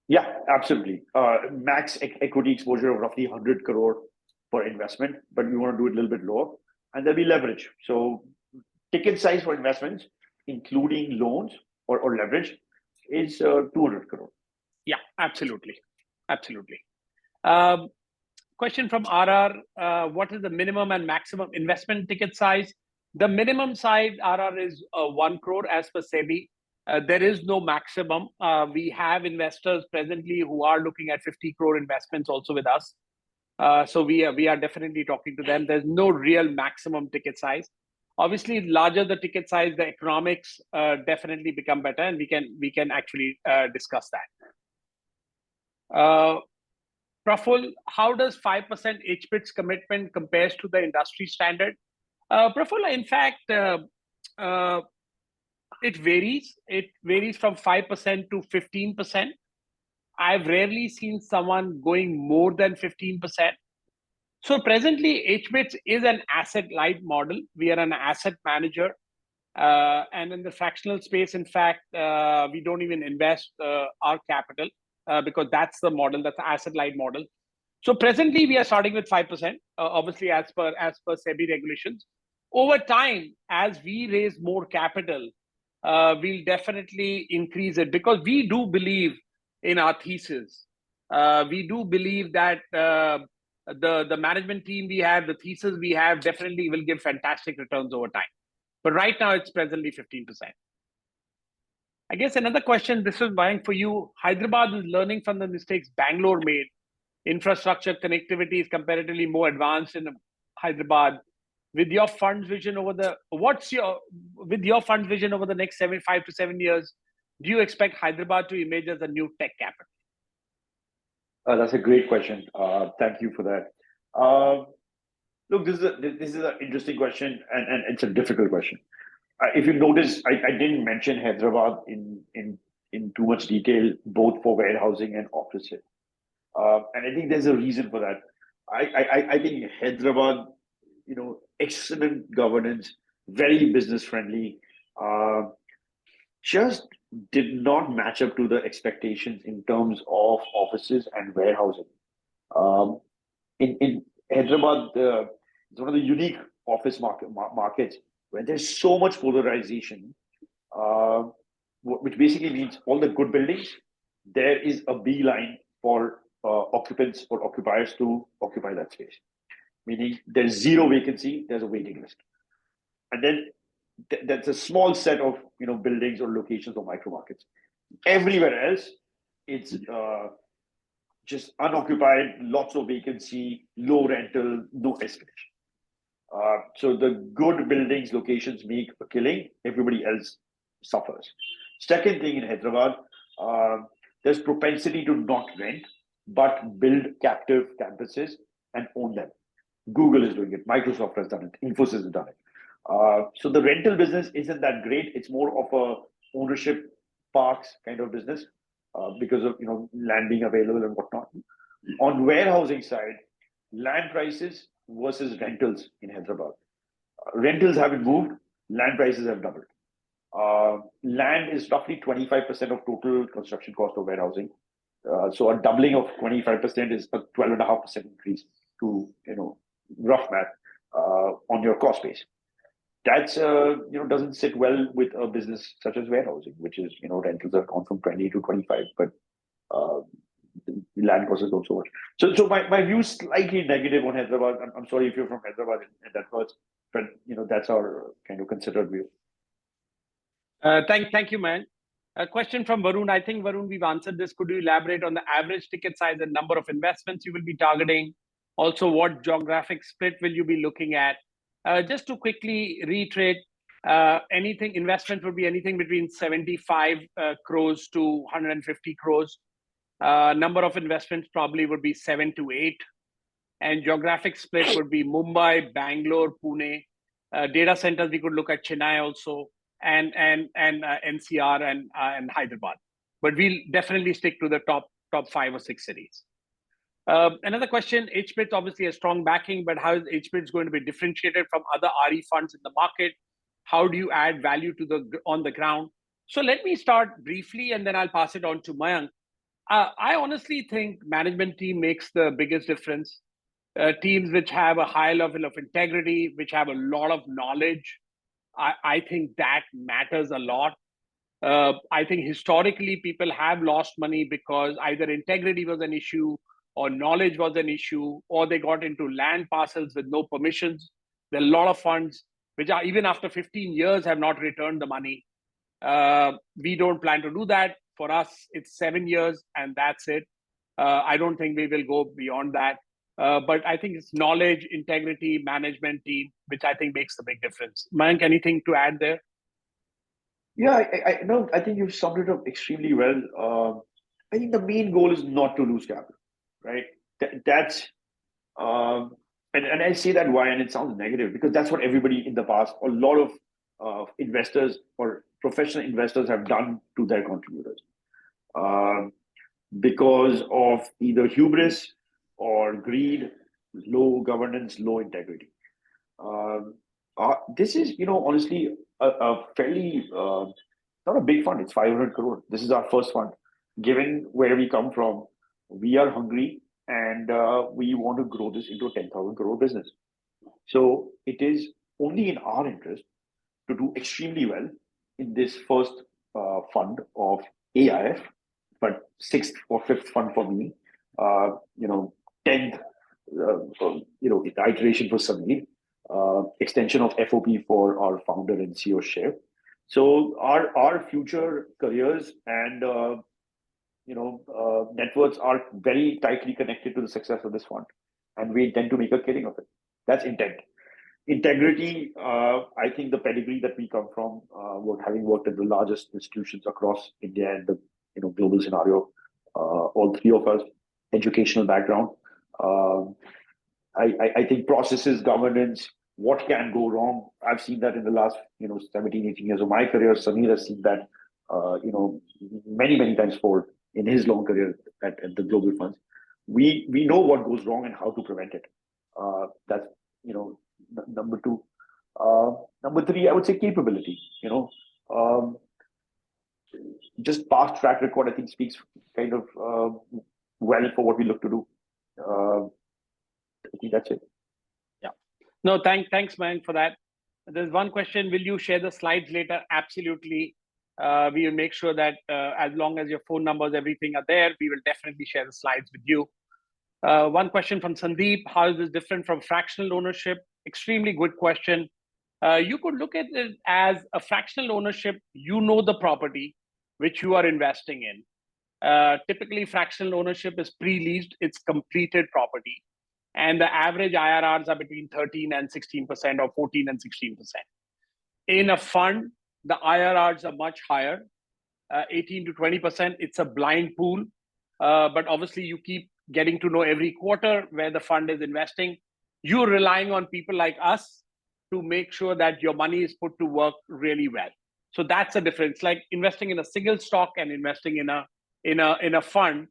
Yeah, absolutely. Max equity exposure of roughly 100 crore per investment, but we want to do it a little bit lower. And there'll be leverage. So ticket size for investments, including loans or leverage, is 200 crore. Yeah, absolutely. Absolutely. Question from RR. What is the minimum and maximum investment ticket size? The minimum size RR is 1 crore as per SEBI. There is no maximum. We have investors presently who are looking at 50 crore investments also with us. So we are definitely talking to them. There's no real maximum ticket size. Obviously, larger the ticket size, the economics definitely become better, and we can actually discuss that. Praful, how does 5% hBits commitment compares to the industry standard? Praful, in fact, it varies. It varies from 5% to 15%. I've rarely seen someone going more than 15%. So presently, hBits is an asset-light model. We are an asset manager. And in the fractional space, in fact, we don't even invest our capital because that's the model, that's the asset-light model. So presently, we are starting with 5%, obviously as per SEBI regulations. Over time, as we raise more capital, we'll definitely increase it because we do believe in our thesis. We do believe that the management team we have, the thesis we have, definitely will give fantastic returns over time. But right now, it's presently 15%. I guess another question, this is Mayank for you. Hyderabad is learning from the mistakes Bangalore made. Infrastructure connectivity is comparatively more advanced in Hyderabad. with your fund's vision over the next 5 to 7 years, do you expect Hyderabad to emerge as a new tech capital? That's a great question. Thank you for that. Look, this is an interesting question, and it's a difficult question. If you notice, I didn't mention Hyderabad in too much detail, both for warehousing and offices. And I think there's a reason for that. I think Hyderabad, excellent governance, very business friendly, just did not match up to the expectations in terms of offices and warehousing. In Hyderabad, it's one of the unique office markets where there's so much polarization, which basically means all the good buildings, there is a beeline for occupants or occupiers to occupy that space. Meaning there's zero vacancy, there's a waiting list. And then that's a small set of buildings or locations or micro markets. Everywhere else, it's just unoccupied, lots of vacancy, low rental, no escalation. So the good buildings, locations make a killing, everybody else suffers. Second thing in Hyderabad, there's propensity to not rent, but build captive campuses and own them. Google is doing it, Microsoft has done it, Infosys has done it. So the rental business isn't that great. It's more of a ownership parks kind of business because of land being available and whatnot. On warehousing side, land prices versus rentals in Hyderabad. Rentals haven't moved, land prices have doubled. Land is roughly 25% of total construction cost of warehousing. So a doubling of 25% is a 12.5% increase to rough math on your cost base. That's doesn't sit well with a business such as warehousing, which is rentals have gone from 20 to 25, but the land cost is also much. So my view is slightly negative on Hyderabad. I'm sorry if you're from Hyderabad and that hurts, but that's our kind of considered view. Thank you, man. A question from Varun. I think, Varun, we've answered this. Could you elaborate on the average ticket size and number of investments you will be targeting? Also, what geographic split will you be looking at? Just to quickly reiterate, investment would be anything between 75 crores to 150 crores. Number of investments probably would be 7 to 8. And geographic split would be Mumbai, Bangalore, Pune. Data centers, we could look at Chennai also, and NCR and Hyderabad. But we'll definitely stick to the top 5 or 6 cities. Another question, hBits obviously has strong backing, but how is hBits going to be differentiated from other RE funds in the market? How do you add value to on the ground? So let me start briefly, and then I'll pass it on to Mayank. I honestly think management team makes the biggest difference. Teams which have a high level of integrity, which have a lot of knowledge, I think that matters a lot. I think historically people have lost money because either integrity was an issue, or knowledge was an issue, or they got into land parcels with no permissions. There are a lot of funds which are even after 15 years have not returned the money. We don't plan to do that. For us, it's 7 years and that's it. I don't think we will go beyond that. But I think it's knowledge, integrity, management team, which I think makes a big difference. Mayank, anything to add there? Yeah, I think you've summed it up extremely well. I think the main goal is not to lose capital, right? That's and I say that why, and it sounds negative because that's what everybody in the past, a lot of investors or professional investors have done to their contributors because of either hubris or greed, low governance, low integrity. This is, honestly, a fairly not a big fund. It's 500 crore. This is our first fund. Given where we come from, we are hungry and we want to grow this into a 10,000 crore business. So it is only in our interest to do extremely well in this first fund of AIF, but 6th or 5th fund for me. 10th, iteration for Samir, extension of FOP for our founder and CEO Shiv. So our future careers and networks are very tightly connected to the success of this fund, and we intend to make a killing of it. That's intent. Integrity, I think the pedigree that we come from, having worked at the largest institutions across India and the global scenario, all three of us, educational background. I think processes, governance, what can go wrong. I've seen that in the last 17, 18 years of my career. Samir has seen that many times for in his long career at the global funds. We know what goes wrong and how to prevent it. That's number two. Number three, I would say capability. Just past track record, I think speaks kind of well for what we look to do. I think that's it. Yeah. No, thanks, Mayank, for that. There's one question. Will you share the slides later? Absolutely. We will make sure that as long as your phone numbers, everything are there, we will definitely share the slides with you. One question from Sandeep. How is this different from fractional ownership? Extremely good question. You could look at it as a fractional ownership. You know the property which you are investing in. Typically, fractional ownership is pre-leased. It's completed property. And the average IRRs are between 13 and 16% or 14 and 16%. In a fund, the IRRs are much higher, 18 to 20%. It's a blind pool, but obviously you keep getting to know every quarter where the fund is investing. You're relying on people like us to make sure that your money is put to work really well. So that's a difference. Like investing in a single stock and investing in a fund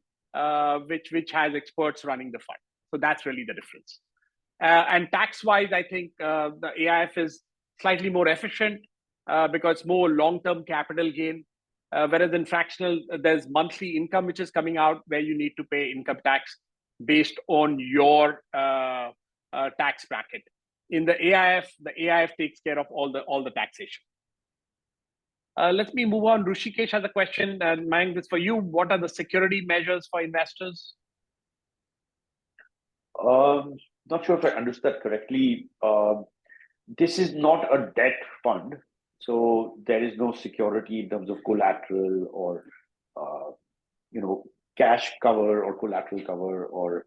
which has experts running the fund. So that's really the difference. And tax-wise, I think the AIF is slightly more efficient because more long-term capital gain. Whereas in fractional, there's monthly income which is coming out where you need to pay income tax based on your tax bracket. In the AIF takes care of all the taxation. Let me move on. Rushikesh has a question, and Mayank, this for you. What are the security measures for investors? Not sure if I understood correctly. This is not a debt fund, so there is no security in terms of collateral or cash cover or collateral cover, or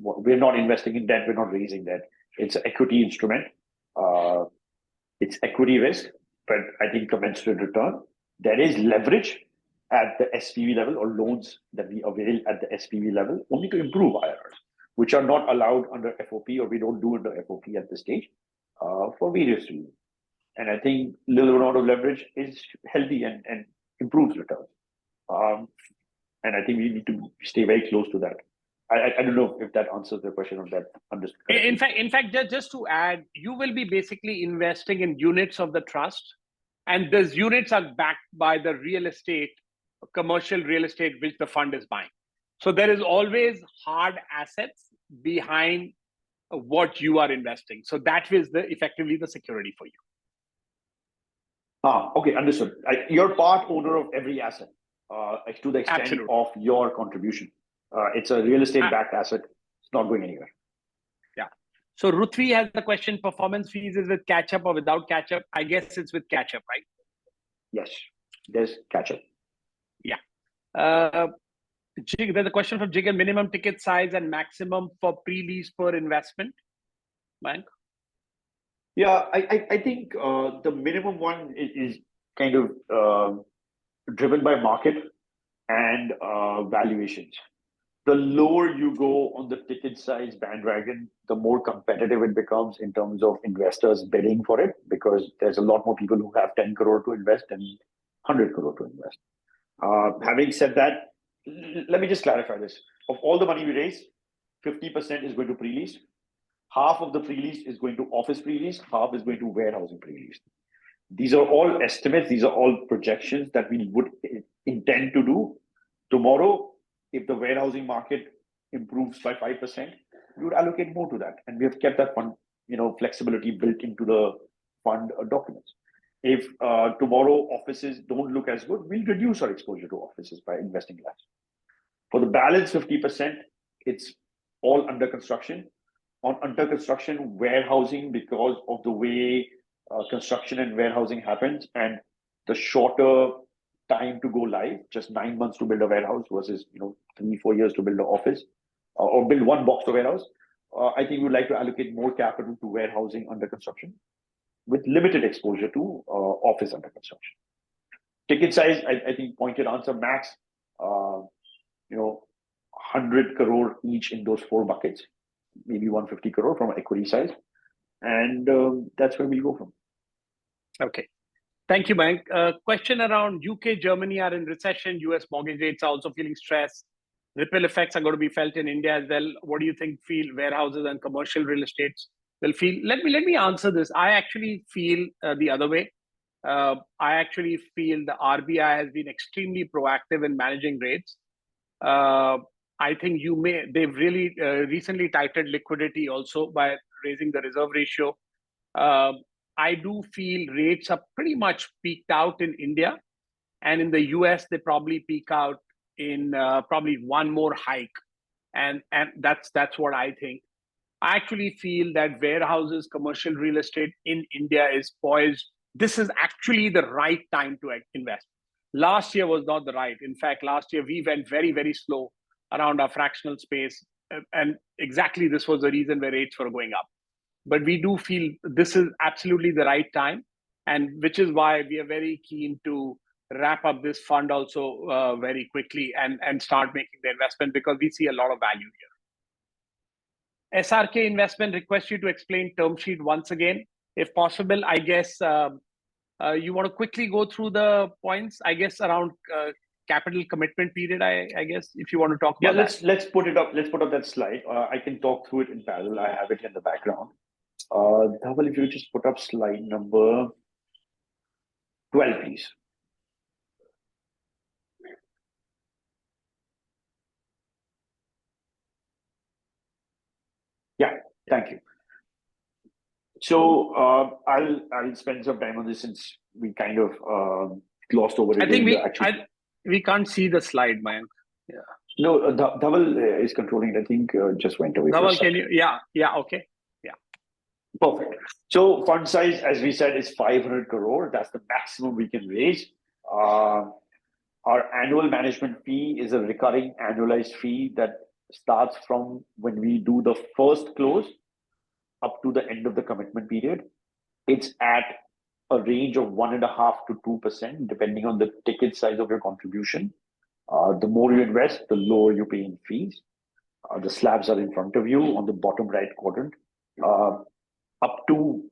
we're not investing in debt. We're not raising debt. It's an equity instrument. It's equity risk, but I think commensurate return. There is leverage at the SPV level or loans that we avail at the SPV level only to improve IRRs, which are not allowed under FOP, or we don't do under FOP at this stage for various reasons. And I think little amount of leverage is healthy and improves returns. And I think we need to stay very close to that. I don't know if that answers the question of that. In fact, just to add, you will be basically investing in units of the trust, and those units are backed by the real estate, commercial real estate, which the fund is buying. So there is always hard assets behind what you are investing. So that is effectively the security for you. Okay, understood. You're part owner of every asset to the extent Absolutely. of your contribution. It's a real estate backed asset. It's not going anywhere. Yeah. So Ruthvi has the question: performance fees is with catch up or without catch up? I guess it's with catch up, right? Yes, there's catch up. Yeah. There's a question from Jigar: minimum ticket size and maximum for pre-lease per investment. Mayank? Yeah, I think the minimum one is kind of driven by market and valuations. The lower you go on the ticket size bandwagon, the more competitive it becomes in terms of investors bidding for it, because there's a lot more people who have 10 crore to invest than 100 crore to invest. Having said that, let me just clarify this. Of all the money we raise, 50% is going to pre-lease. Half of the pre-lease is going to office pre-lease. Half is going to warehousing pre-lease. These are all estimates. These are all projections that we would intend to do. Tomorrow, if the warehousing market improves by 5%, we would allocate more to that. And we have kept that fund, flexibility built into the fund documents. If tomorrow offices don't look as good, we'll reduce our exposure to offices by investing less. For the balance 50%, it's all under construction. On under construction, warehousing, because of the way construction and warehousing happens and the shorter time to go live, just 9 months to build a warehouse versus 3-4 years to build an office or build one box of warehouse. I think we would like to allocate more capital to warehousing under construction with limited exposure to office under construction. Ticket size, I think pointed answer, max, 100 crore each in those 4 buckets, maybe 150 crore from equity size. And that's where we'll go from. Okay. Thank you, Mayank. Question around UK, Germany are in recession. US mortgage rates are also feeling stress. Ripple effects are going to be felt in India as well. What do you think warehouses and commercial real estates will feel? Let me answer this. I actually feel the other way. I actually feel the RBI has been extremely proactive in managing rates. I think they've really recently tightened liquidity also by raising the reserve ratio. I do feel rates are pretty much peaked out in India, and in the US they probably peak out in probably one more hike, and that's what I think. I actually feel that warehouses, commercial real estate in India is poised. This is actually the right time to invest. Last year was not the right. In fact, last year we went very, very slow around our fractional space, and exactly this was the reason where rates were going up. But we do feel this is absolutely the right time, and which is why we are very keen to wrap up this fund also very quickly and start making the investment, because we see a lot of value here. SRK Investment requests you to explain term sheet once again, if possible. I guess you want to quickly go through the points, I guess, around capital commitment period, I guess, if you want to talk about that. Let's put it up. Let's put up that slide. I can talk through it in parallel. I have it in the background. Dhaval, if you just put up slide number 12, please. Yeah, thank you. So I'll spend some time on this since we kind of glossed over it. I think we can't see the slide, Mayank. Yeah. No, Dhaval is controlling it. I think just went away. Dhaval, can you? Yeah, okay. Yeah. Perfect. So fund size, as we said, is 500 crore. That's the maximum we can raise. Our annual management fee is a recurring annualized fee that starts from when we do the first close up to the end of the commitment period. It's at a range of 1.5% to 2%, depending on the ticket size of your contribution. The more you invest, the lower you pay in fees. The slabs are in front of you on the bottom right quadrant. Up to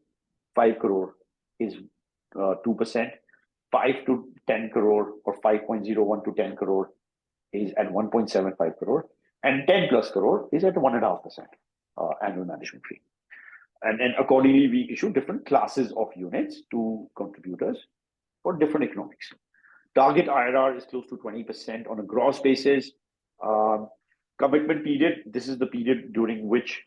5 crore is 2%. 5 to 10 crore or 5.01 to 10 crore is at 1.75 crore. And 10 plus crore is at 1.5% annual management fee. And then accordingly, we issue different classes of units to contributors for different economics. Target IRR is close to 20% on a gross basis. Commitment period, this is the period during which,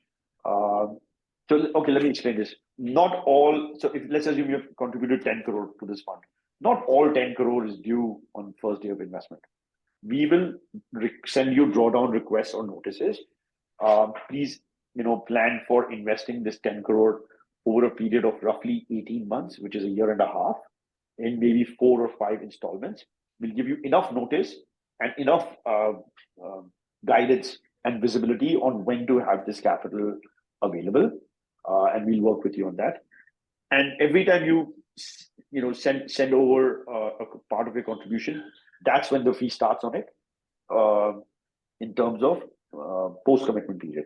okay, let me explain this. Not all, so let's assume you have contributed 10 crore to this fund. Not all 10 crore is due on first day of investment. We will send you drawdown requests or notices. Please, plan for investing this 10 crore over a period of roughly 18 months, which is a year and a half, in maybe 4 or 5 installments. We'll give you enough notice and enough guidance and visibility on when to have this capital available, and we'll work with you on that. And every time you send over a part of your contribution, that's when the fee starts on it, in terms of post-commitment period.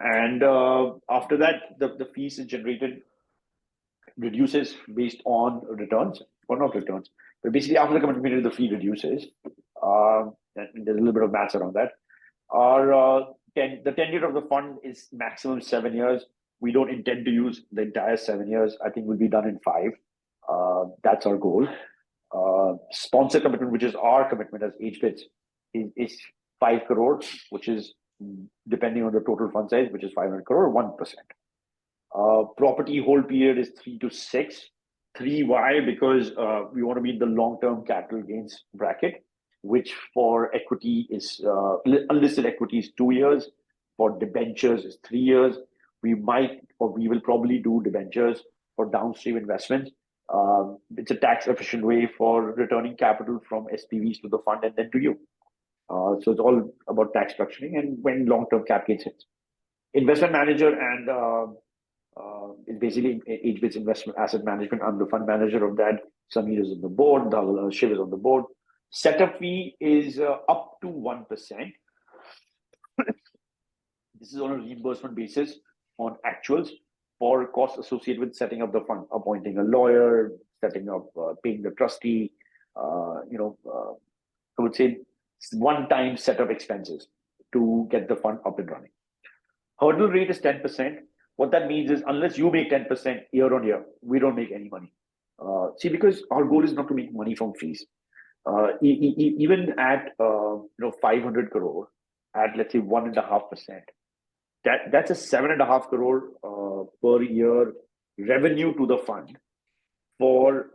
And after that, the fees is generated, reduces based on returns, or not returns, but basically after the commitment period, the fee reduces. And there's a little bit of maths around that. The tenure of the fund is maximum 7 years. We don't intend to use the entire 7 years. I think we'll be done in 5. That's our goal. Sponsor commitment, which is our commitment as hBits, is 5 crore, which is depending on the total fund size, which is 500 crore, 1%. Property hold period is 3 to 6. 3, why? Because we want to be in the long-term capital gains bracket, which for equity is unlisted equity is 2 years. For debentures is 3 years. We will probably do debentures for downstream investments. It's a tax efficient way for returning capital from SPVs to the fund and then to you. So it's all about tax structuring and when long-term cap gains hits. investment manager, and it's basically hBits investment asset management. I'm the fund manager of that. Samir is on the board. Shiv is on the board. Setup fee is up to 1%. This is on a reimbursement basis on actuals for costs associated with setting up the fund, appointing a lawyer, setting up, paying the trustee. I would say one-time setup expenses to get the fund up and running. Hurdle rate is 10%. What that means is unless you make 10% year on year, we don't make any money. Because our goal is not to make money from fees. Even at 500 crore, at let's say 1.5%, that's a 7.5 crore per year revenue to the fund for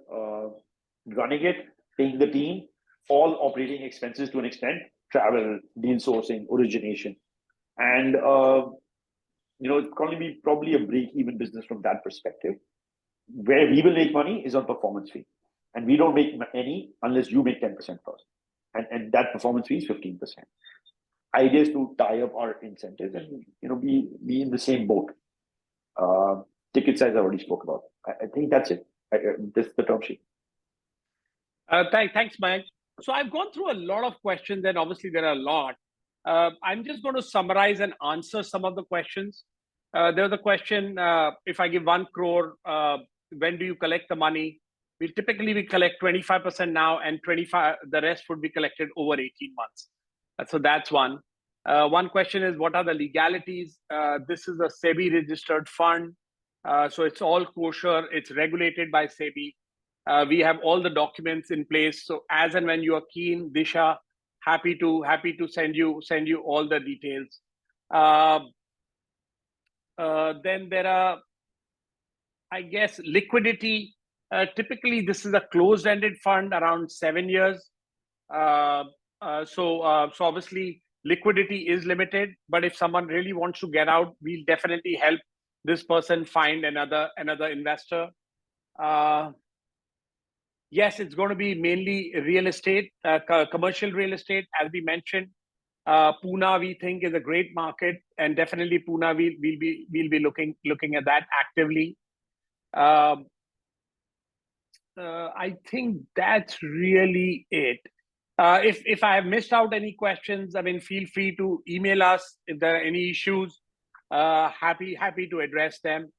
running it, paying the team, all operating expenses to an extent, travel, deal sourcing, origination, and it's going to be probably a break-even business from that perspective. Where we will make money is on performance fee, and we don't make any unless you make 10% first, and that performance fee is 15%. Idea is to tie up our incentives and be in the same boat. Ticket size I already spoke about. I think that's it. This is the term sheet. Thanks, Mayank. So I've gone through a lot of questions, and obviously there are a lot. I'm just going to summarize and answer some of the questions. There was a question, if I give 1 crore, when do you collect the money? We collect 25% now, and the rest would be collected over 18 months. So that's one. One question is, what are the legalities? This is a SEBI registered fund. So it's all kosher. It's regulated by SEBI. We have all the documents in place. So as and when you are keen, Disha, happy to send you all the details. Then there are, I guess, liquidity. Typically, this is a closed-ended fund around 7 years. So obviously liquidity is limited. But if someone really wants to get out, we'll definitely help this person find another investor. Yes, it's going to be mainly real estate, commercial real estate, as we mentioned. Pune, we think, is a great market, and definitely Pune, we'll be looking at that actively. I think that's really it. If I have missed out any questions, I mean, feel free to email us if there are any issues. Happy to address them.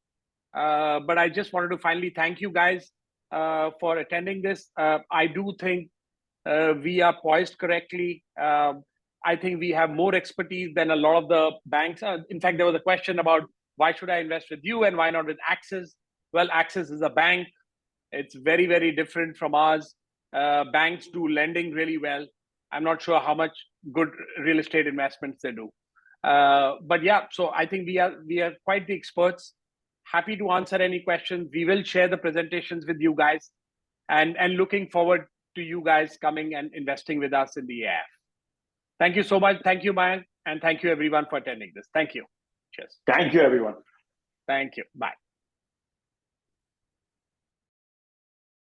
But I just wanted to finally thank you guys for attending this. I do think we are poised correctly. I think we have more expertise than a lot of the banks. In fact, there was a question about why should I invest with you and why not with Axis? Well, Axis is a bank. It's very, very different from ours. Banks do lending really well. I'm not sure how much good real estate investments they do. But yeah, so I think we are quite the experts. Happy to answer any questions. We will share the presentations with you guys, and looking forward to you guys coming and investing with us in the AIF. Thank you so much. Thank you, Mayank, and thank you everyone for attending this. Thank you. Cheers. Thank you, everyone. Thank you. Bye.